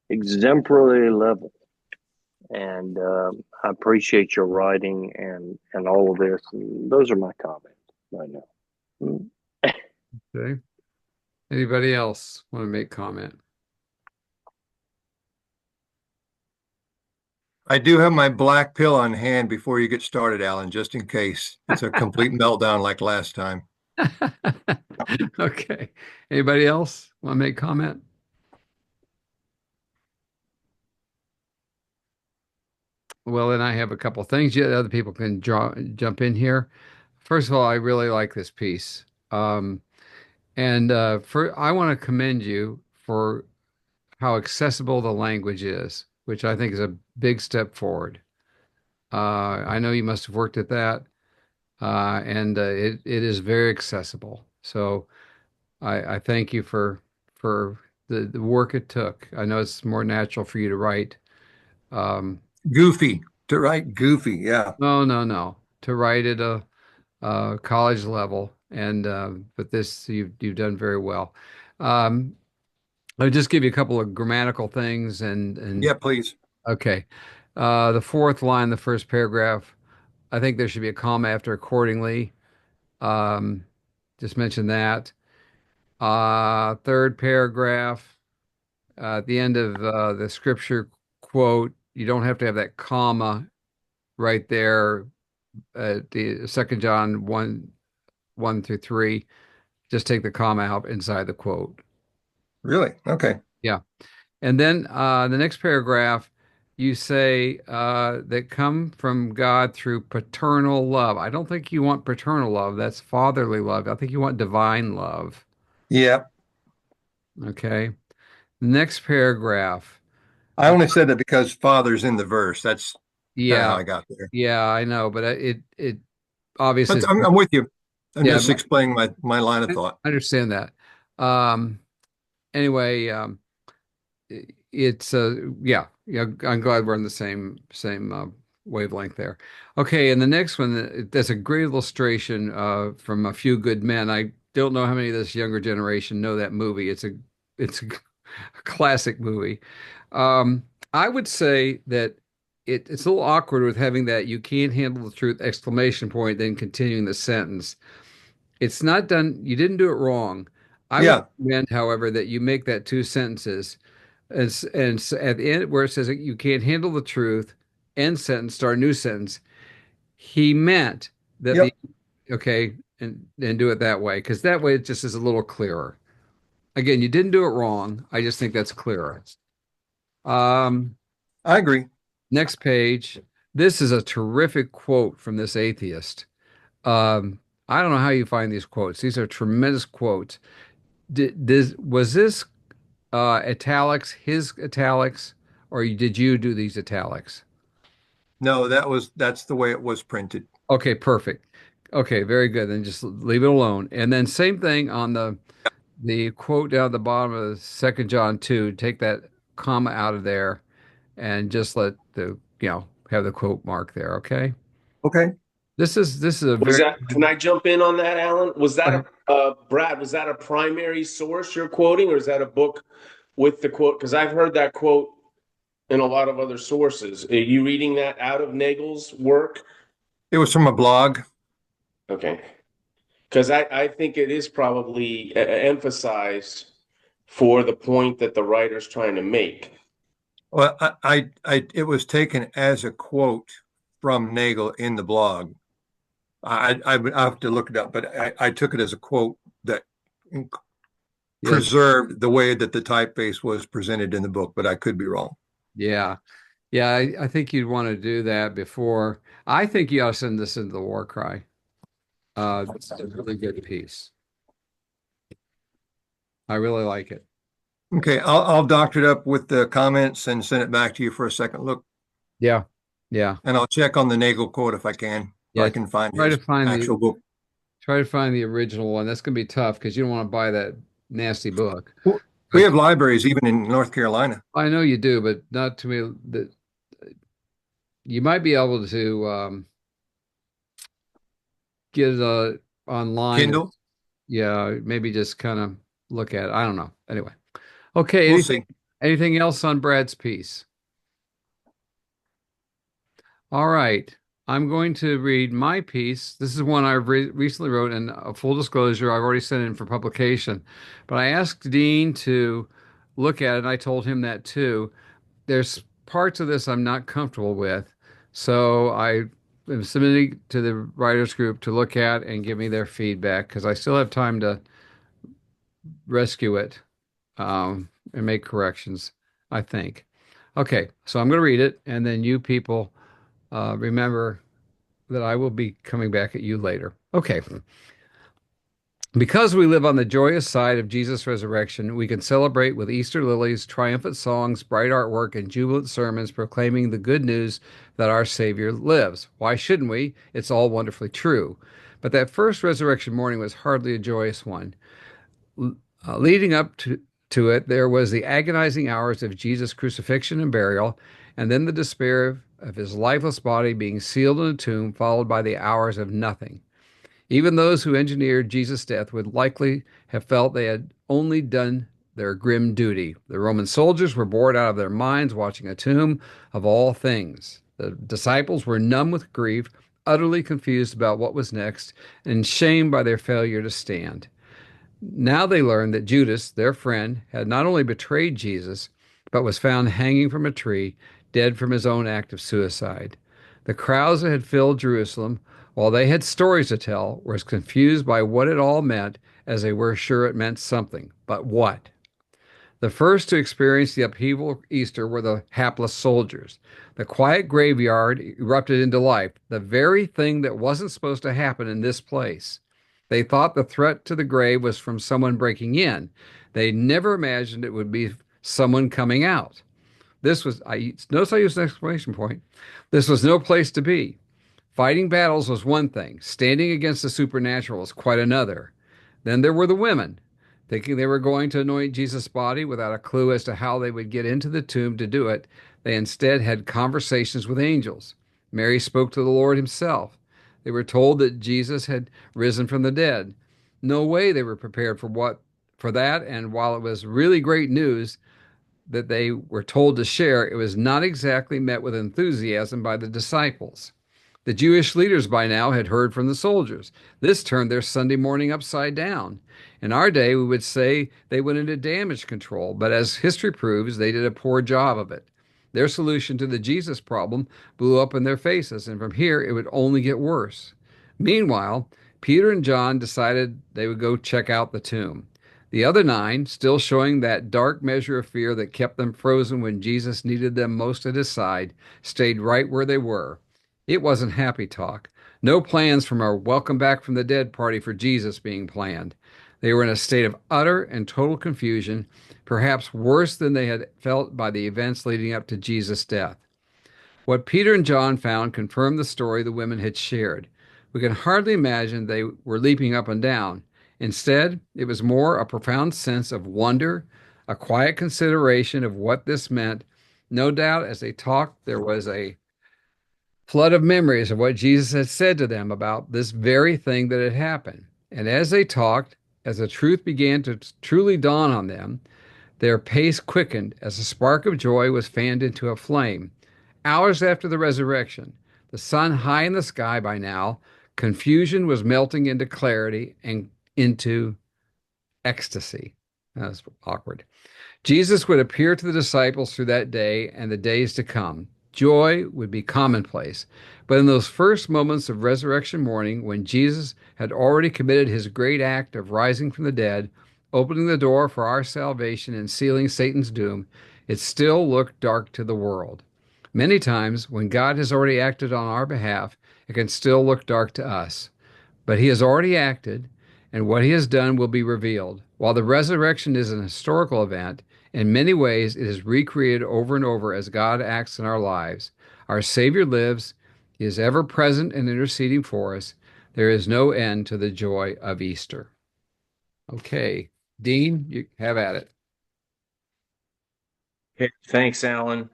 exemplary level, and I appreciate your writing and all of this. And those are my comments right now. Okay. Anybody else want to make comment? I do have my black pill on hand before you get started, Alan, just in case it's a complete meltdown like last time. Okay. Anybody else want to make comment? Well, then I have a couple things. Yeah, other people can jump in here. First of all, I really like this piece. And I want to commend you for how accessible the language is, which I think is a big step forward. I know you must have worked at that, and it is very accessible. So I thank you for the work it took. I know it's more natural for you to write. Goofy, to write goofy, yeah. No. To write at a college level, and but this you've done very well. I'll just give you a couple of grammatical things and Yeah, please. okay. The fourth line, the first paragraph, I think there should be a comma after accordingly. Um, just mention that. Third paragraph, at the end of the scripture quote, you don't have to have that comma right there. The Second John 1:1 through 3. Just take the comma out inside the quote. Really? Okay. Yeah. And then the next paragraph, you say that come from God through paternal love. I don't think you want paternal love. That's fatherly love. I think you want divine love. Yeah. Okay. Next paragraph. I only said that because father's in the verse. That's kind of how Yeah. I got there. Yeah, I know, but it obviously But I'm with you. I'm yeah, just explaining my line of thought. I understand that. Um, anyway, it's yeah, I'm glad we're on the same wavelength there. Okay, and the next one, that's a great illustration from A Few Good Men. I don't know how many of this younger generation know that movie. It's a classic movie. I would say that it's a little awkward with having that "you can't handle the truth!" exclamation point, then continuing the sentence. It's not done. You didn't do it wrong. I would Yeah. recommend, however, that you make that two sentences. And at the end, where it says you can't handle the truth, end sentence, start a new sentence. He meant that Yep. okay, and do it that way, because that way it just is a little clearer. Again, you didn't do it wrong. I just think that's clearer. Um, I agree. Next page. This is a terrific quote from this atheist. I don't know how you find these quotes. These are tremendous quotes. Was this italics, his italics, or did you do these italics? No, that's the way it was printed. Okay, perfect. Okay, very good. Then just leave it alone. And then same thing on the quote down at the bottom of Second John 2. Take that comma out of there and just let have the quote mark there. Okay. Okay. This is a Was very that, can I jump in on that, Alan? Was that Brad, was that a primary source you're quoting, or is that a book with the quote? Because I've heard that quote in a lot of other sources. Are you reading that out of Nagel's work? It was from a blog. Okay. Because I think it is probably emphasized for the point that the writer's trying to make. Well, it was taken as a quote from Nagel in the blog. I would have to look it up, but I took it as a quote that preserved the way that the typeface was presented in the book, but I could be wrong. Yeah. Yeah, I think you'd want to do that before. I think you ought to send this into the war cry. It's a really good piece. I really like it. Okay, I'll doctor it up with the comments and send it back to you for a second look. Yeah. Yeah. And I'll check on the Nagel quote if I can. if I Yeah, can find try to his find the actual book. try to find the original one. That's gonna be tough because you don't want to buy that nasty book. Well, we But have libraries even in North Carolina. I know you do, but not to me. That you might be able to get it online. Kindle, Yeah, maybe just kind of look at it. I don't know. Anyway, okay. we'll see. Anything else on Brad's piece? All right. I'm going to read my piece. This is one I recently wrote, and full disclosure, I've already sent it in for publication. But I asked Dean to look at it, and I told him that too. There's parts of this I'm not comfortable with, so I am submitting to the writers group to look at and give me their feedback because I still have time to rescue it and make corrections, I think. Okay, so I'm going to read it, and then you people remember that I will be coming back at you later. Okay. Because we live on the joyous side of Jesus' resurrection, we can celebrate with Easter lilies, triumphant songs, bright artwork, and jubilant sermons proclaiming the good news that our Savior lives. Why shouldn't we? It's all wonderfully true. But that first resurrection morning was hardly a joyous one. Leading up to it, there was the agonizing hours of Jesus' crucifixion and burial, and then the despair of his lifeless body being sealed in a tomb, followed by the hours of nothing. Even those who engineered Jesus' death would likely have felt they had only done their grim duty. The Roman soldiers were bored out of their minds watching a tomb of all things. The disciples were numb with grief, utterly confused about what was next, and shamed by their failure to stand. Now they learned that Judas, their friend, had not only betrayed Jesus, but was found hanging from a tree, dead from his own act of suicide. The crowds that had filled Jerusalem, while they had stories to tell, were as confused by what it all meant as they were sure it meant something. But what? The first to experience the upheaval of Easter were the hapless soldiers. The quiet graveyard erupted into life, the very thing that wasn't supposed to happen in this place. They thought the threat to the grave was from someone breaking in. They never imagined it would be someone coming out. Notice I used an exclamation point. This was no place to be. Fighting battles was one thing. Standing against the supernatural was quite another. Then there were the women, thinking they were going to anoint Jesus' body without a clue as to how they would get into the tomb to do it. They instead had conversations with angels. Mary spoke to the Lord himself. They were told that Jesus had risen from the dead. No way they were prepared for that, and while it was really great news that they were told to share, it was not exactly met with enthusiasm by the disciples. The Jewish leaders by now had heard from the soldiers. This turned their Sunday morning upside down. In our day, we would say they went into damage control, but as history proves, they did a poor job of it. Their solution to the Jesus problem blew up in their faces, and from here it would only get worse. Meanwhile, Peter and John decided they would go check out the tomb. The other 9, still showing that dark measure of fear that kept them frozen when Jesus needed them most at his side, stayed right where they were. It wasn't happy talk. No plans from our welcome back from the dead party for Jesus being planned. They were in a state of utter and total confusion, perhaps worse than they had felt by the events leading up to Jesus' death. What Peter and John found confirmed the story the women had shared. We can hardly imagine they were leaping up and down. Instead, it was more a profound sense of wonder, a quiet consideration of what this meant. No doubt, as they talked, there was a flood of memories of what Jesus had said to them about this very thing that had happened. And as they talked, as the truth began to truly dawn on them, their pace quickened as a spark of joy was fanned into a flame. Hours after the resurrection, the sun high in the sky by now, confusion was melting into clarity and into ecstasy. That's awkward. Jesus would appear to the disciples through that day and the days to come. Joy would be commonplace. But in those first moments of resurrection morning, when Jesus had already committed his great act of rising from the dead, opening the door for our salvation and sealing Satan's doom, it still looked dark to the world. Many times, when God has already acted on our behalf, it can still look dark to us. But he has already acted, and what he has done will be revealed. While the resurrection is an historical event, in many ways it is recreated over and over as God acts in our lives. Our Savior lives. He is ever present and interceding for us. There is no end to the joy of Easter. Okay, Dean, you have at it. Okay, thanks, Alan.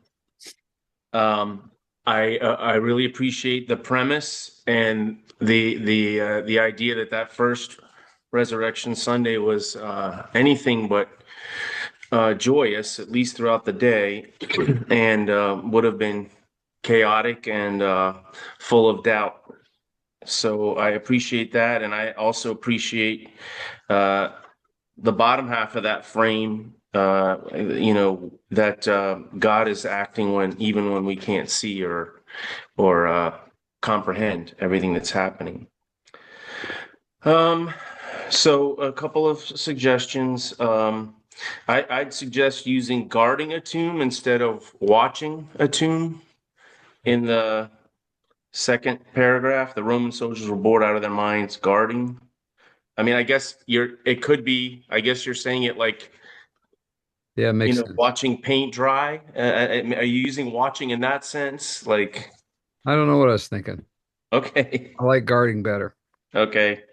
I really appreciate the premise and the idea that that first Resurrection Sunday was anything but joyous, at least throughout the day, and would have been chaotic and full of doubt. So I appreciate that, and I also appreciate the bottom half of that frame. That God is acting even when we can't see or comprehend everything that's happening. So a couple of suggestions. I'd suggest using guarding a tomb instead of watching a tomb. In the second paragraph, the Roman soldiers were bored out of their minds guarding. I mean, I guess I guess you're saying it like, Yeah, it makes sense. watching paint dry. Are you using watching in that sense? Like, I don't know what I was thinking. okay. I like guarding better. Okay.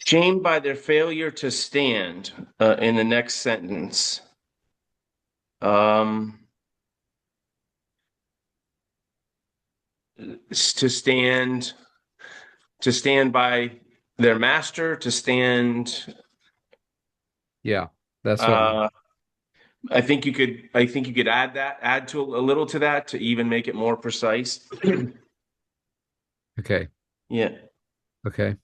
Shamed by their failure to stand, in the next sentence. To stand by their master, to stand. Yeah, that's what I think you could add to a little to that to even make it more precise. okay. Yeah. Okay.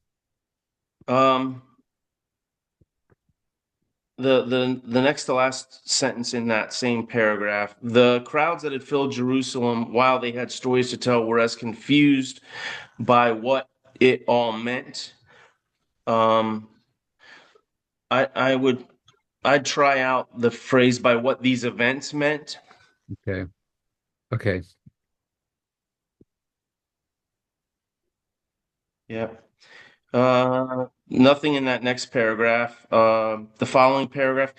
The next to last sentence in that same paragraph, the crowds that had filled Jerusalem while they had stories to tell were as confused by what it all meant. I'd try out the phrase by what these events meant. Okay. Okay. Yeah. Nothing in that next paragraph. The following paragraph,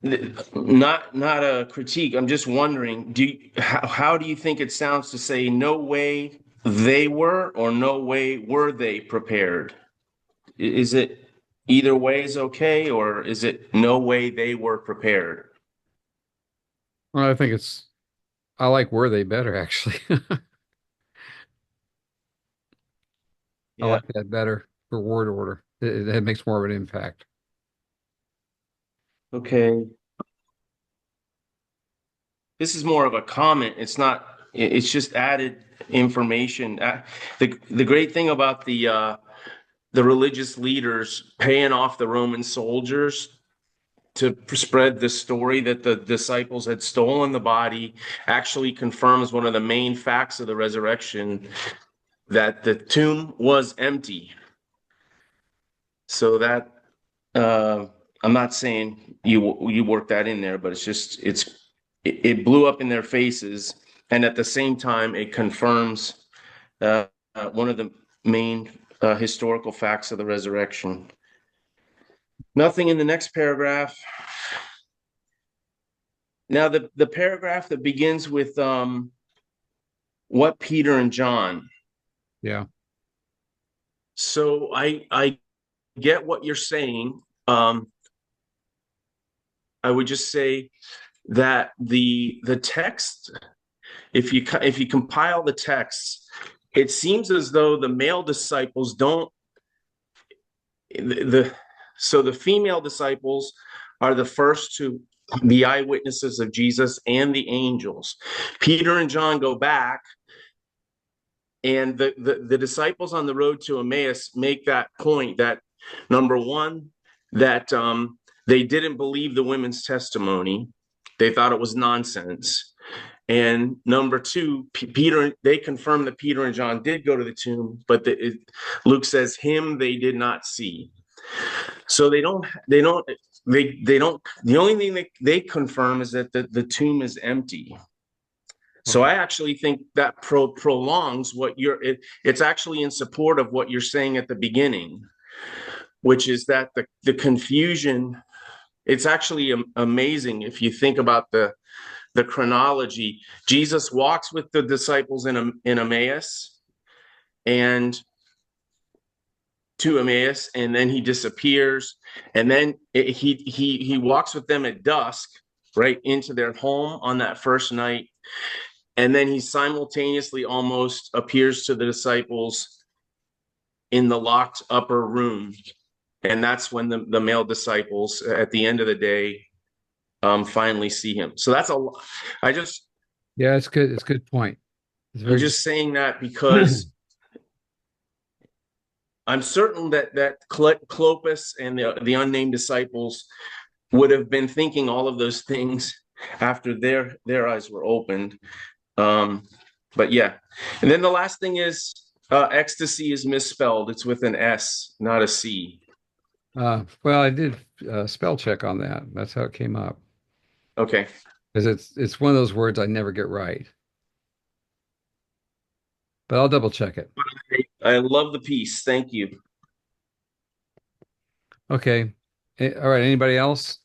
not a critique. I'm just wondering, how do you think it sounds to say no way they were or no way were they prepared? Is it either way is okay, or is it no way they were prepared? Well, I like were they better actually. I Yeah. like that better for word order. It makes more of an impact. Okay. This is more of a comment. It's just added information. The great thing about the religious leaders paying off the Roman soldiers to spread the story that the disciples had stolen the body actually confirms one of the main facts of the resurrection, that the tomb was empty. So that I'm not saying you work that in there, but it blew up in their faces, and at the same time it confirms one of the main historical facts of the resurrection. Nothing in the next paragraph. Now the paragraph that begins with what Peter and John. Yeah. So I get what you're saying. I would just say that the text, if you compile the texts, it seems as though the male disciples don't. So the female disciples are the first to be eyewitnesses of Jesus and the angels. Peter and John go back, and the disciples on the road to Emmaus make that point that, number one, that they didn't believe the women's testimony. They thought it was nonsense. And number two, they confirm that Peter and John did go to the tomb, but Luke says him they did not see. So the only thing they confirm is that the tomb is empty. So I actually think that prolongs it's actually in support of what you're saying at the beginning, which is that the confusion, it's actually amazing if you think about the chronology. Jesus walks with the disciples in Emmaus and to Emmaus, and then he disappears, and then he walks with them at dusk, right into their home on that first night, and then he simultaneously almost appears to the disciples in the locked upper room, and that's when the male disciples at the end of the day finally see him. So that's Yeah, it's good. It's a good point. I'm just saying that because I'm certain that Clopas and the unnamed disciples would have been thinking all of those things after their eyes were opened. But yeah. And then the last thing is ecstasy is misspelled. It's with an S, not a C. Well, I did spell check on that. That's how it came up. Okay. Because it's one of those words I never get right. But I'll double check it. I love the piece. Thank you. Okay. All right. Anybody else?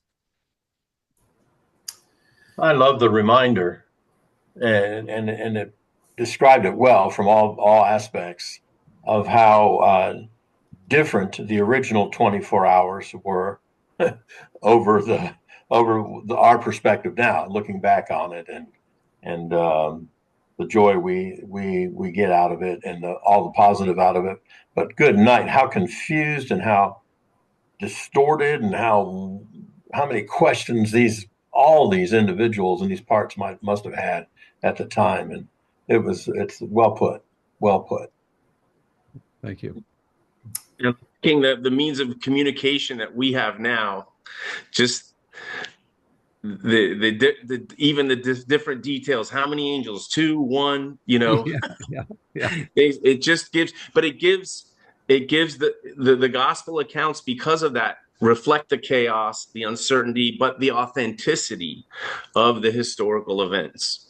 I love the reminder, and it described it well from all aspects of how different the original 24 hours were over our perspective now, looking back on it, and the joy we get out of it, and all the positive out of it. But good night, how confused and how distorted, and how many questions all these individuals in these parts must have had at the time. And it's well put. Thank you. The means of communication that we have now, just even the different details. How many angels? 2, 1. Yeah. It just gives, but it gives the gospel accounts, because of that, reflect the chaos, the uncertainty, but the authenticity of the historical events.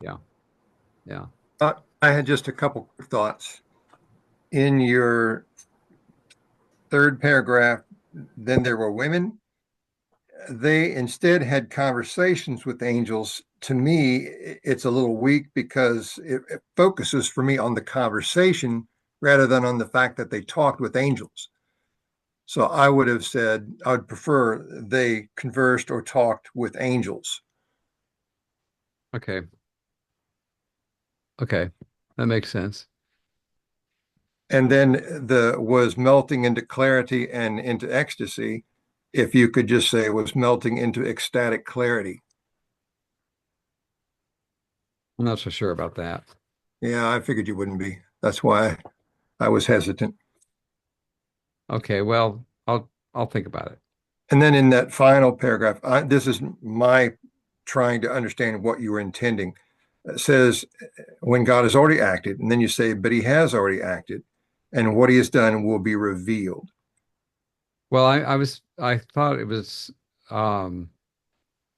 Yeah. I had just a couple of thoughts. In your third paragraph, then there were women. They instead had conversations with angels. To me, it's a little weak because it focuses for me on the conversation rather than on the fact that they talked with angels. So I would have said I would prefer they conversed or talked with angels. Okay. That makes sense. And then was melting into clarity and into ecstasy. If you could just say it was melting into ecstatic clarity. I'm not so sure about that. Yeah, I figured you wouldn't be. That's why I was hesitant. Okay, well, I'll think about it. And then in that final paragraph, this is my trying to understand what you were intending. It says, when God has already acted, and then you say, but he has already acted, and what he has done will be revealed. Well, I thought it was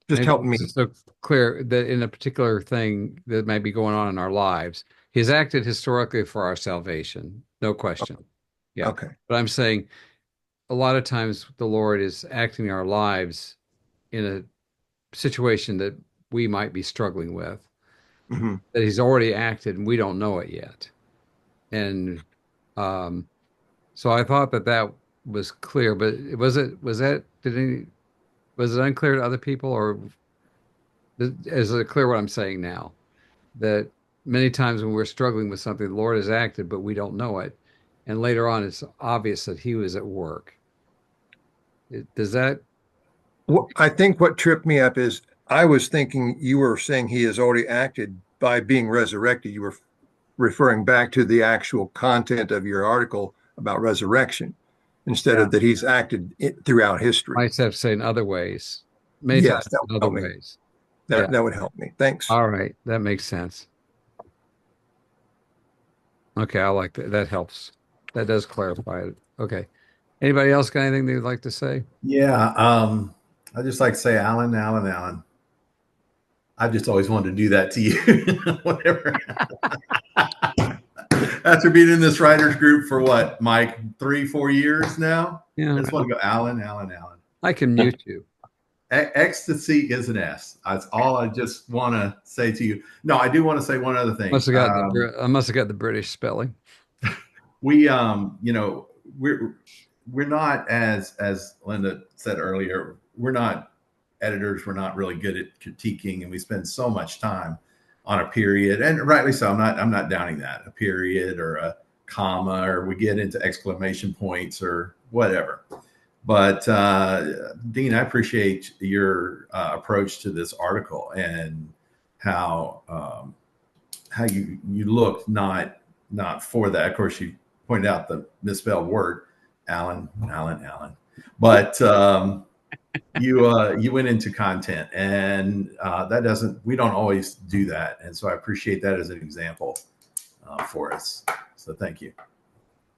just help me. So clear that in a particular thing that might be going on in our lives, he's acted historically for our salvation, no question. Yeah. Okay. But I'm saying a lot of times the Lord is acting in our lives in a situation that we might be struggling with, that he's already acted and we don't know it yet. And so I thought that was clear, but was it unclear to other people, or is it clear what I'm saying now? That many times when we're struggling with something, the Lord has acted, but we don't know it. And later on, it's obvious that he was at work. Does that? Well, I think what tripped me up is I was thinking you were saying he has already acted by being resurrected. You were referring back to the actual content of your article about resurrection instead of that he's acted throughout history. Might have to say in other ways. Many times in other ways. That would help me. Thanks. All right. That makes sense. Okay. I like that. That helps. That does clarify it. Okay. Anybody else got anything they'd like to say? Yeah. I'd just like to say, Alan. I've just always wanted to do that to you. Whatever. After being in this writers group for what, Mike, 3-4 years now? Yeah. I just want to go, Alan. I can mute you. Ecstasy is an S. That's all I just want to say to you. No, I do want to say one other thing. I must have got the British spelling. We, you know, we're not, as Lynda said earlier, we're not editors. We're not really good at critiquing, and we spend so much time on a period, and rightly so. I'm not downing that, a period or a comma, or we get into exclamation points or whatever. But Dean, I appreciate your approach to this article and how you looked not for that. Of course, you pointed out the misspelled word, Alan, but you went into content, and we don't always do that, and so I appreciate that as an example for us. So thank you.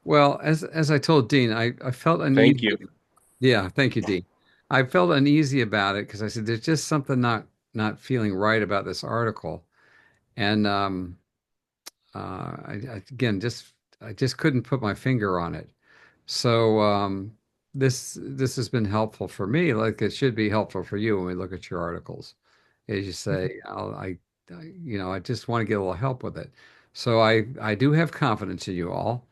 Well, as I told Dean, I felt uneasy. Thank you. Yeah, thank you, Dean. I felt uneasy about it because I said there's just something not feeling right about this article, and again, I just couldn't put my finger on it. So this has been helpful for me, like it should be helpful for you when we look at your articles. As you say, I just want to get a little help with it. So I do have confidence in you all,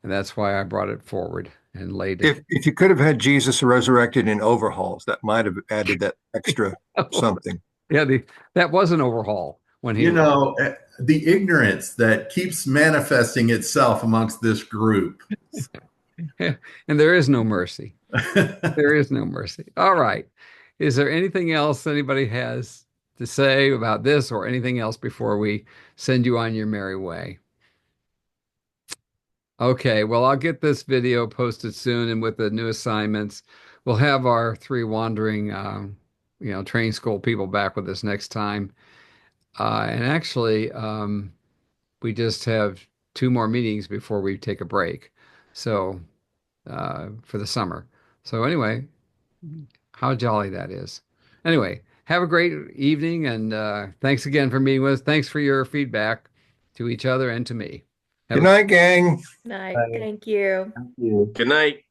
and that's why I brought it forward and laid it. If you could have had Jesus resurrected in overhauls, that might have added that extra something. Yeah, that was an overhaul when he. The ignorance that keeps manifesting itself amongst this group. And there is no mercy. There is no mercy. All right. Is there anything else anybody has to say about this or anything else before we send you on your merry way? Okay, well, I'll get this video posted soon, and with the new assignments, we'll have our 3 wandering, training school people back with us next time. And actually, we just have 2 more meetings before we take a break. So, for the summer. So anyway, how jolly that is. Anyway, have a great evening, and thanks again for meeting with us. Thanks for your feedback to each other and to me. Good night, gang. Night. Thank you. Good night.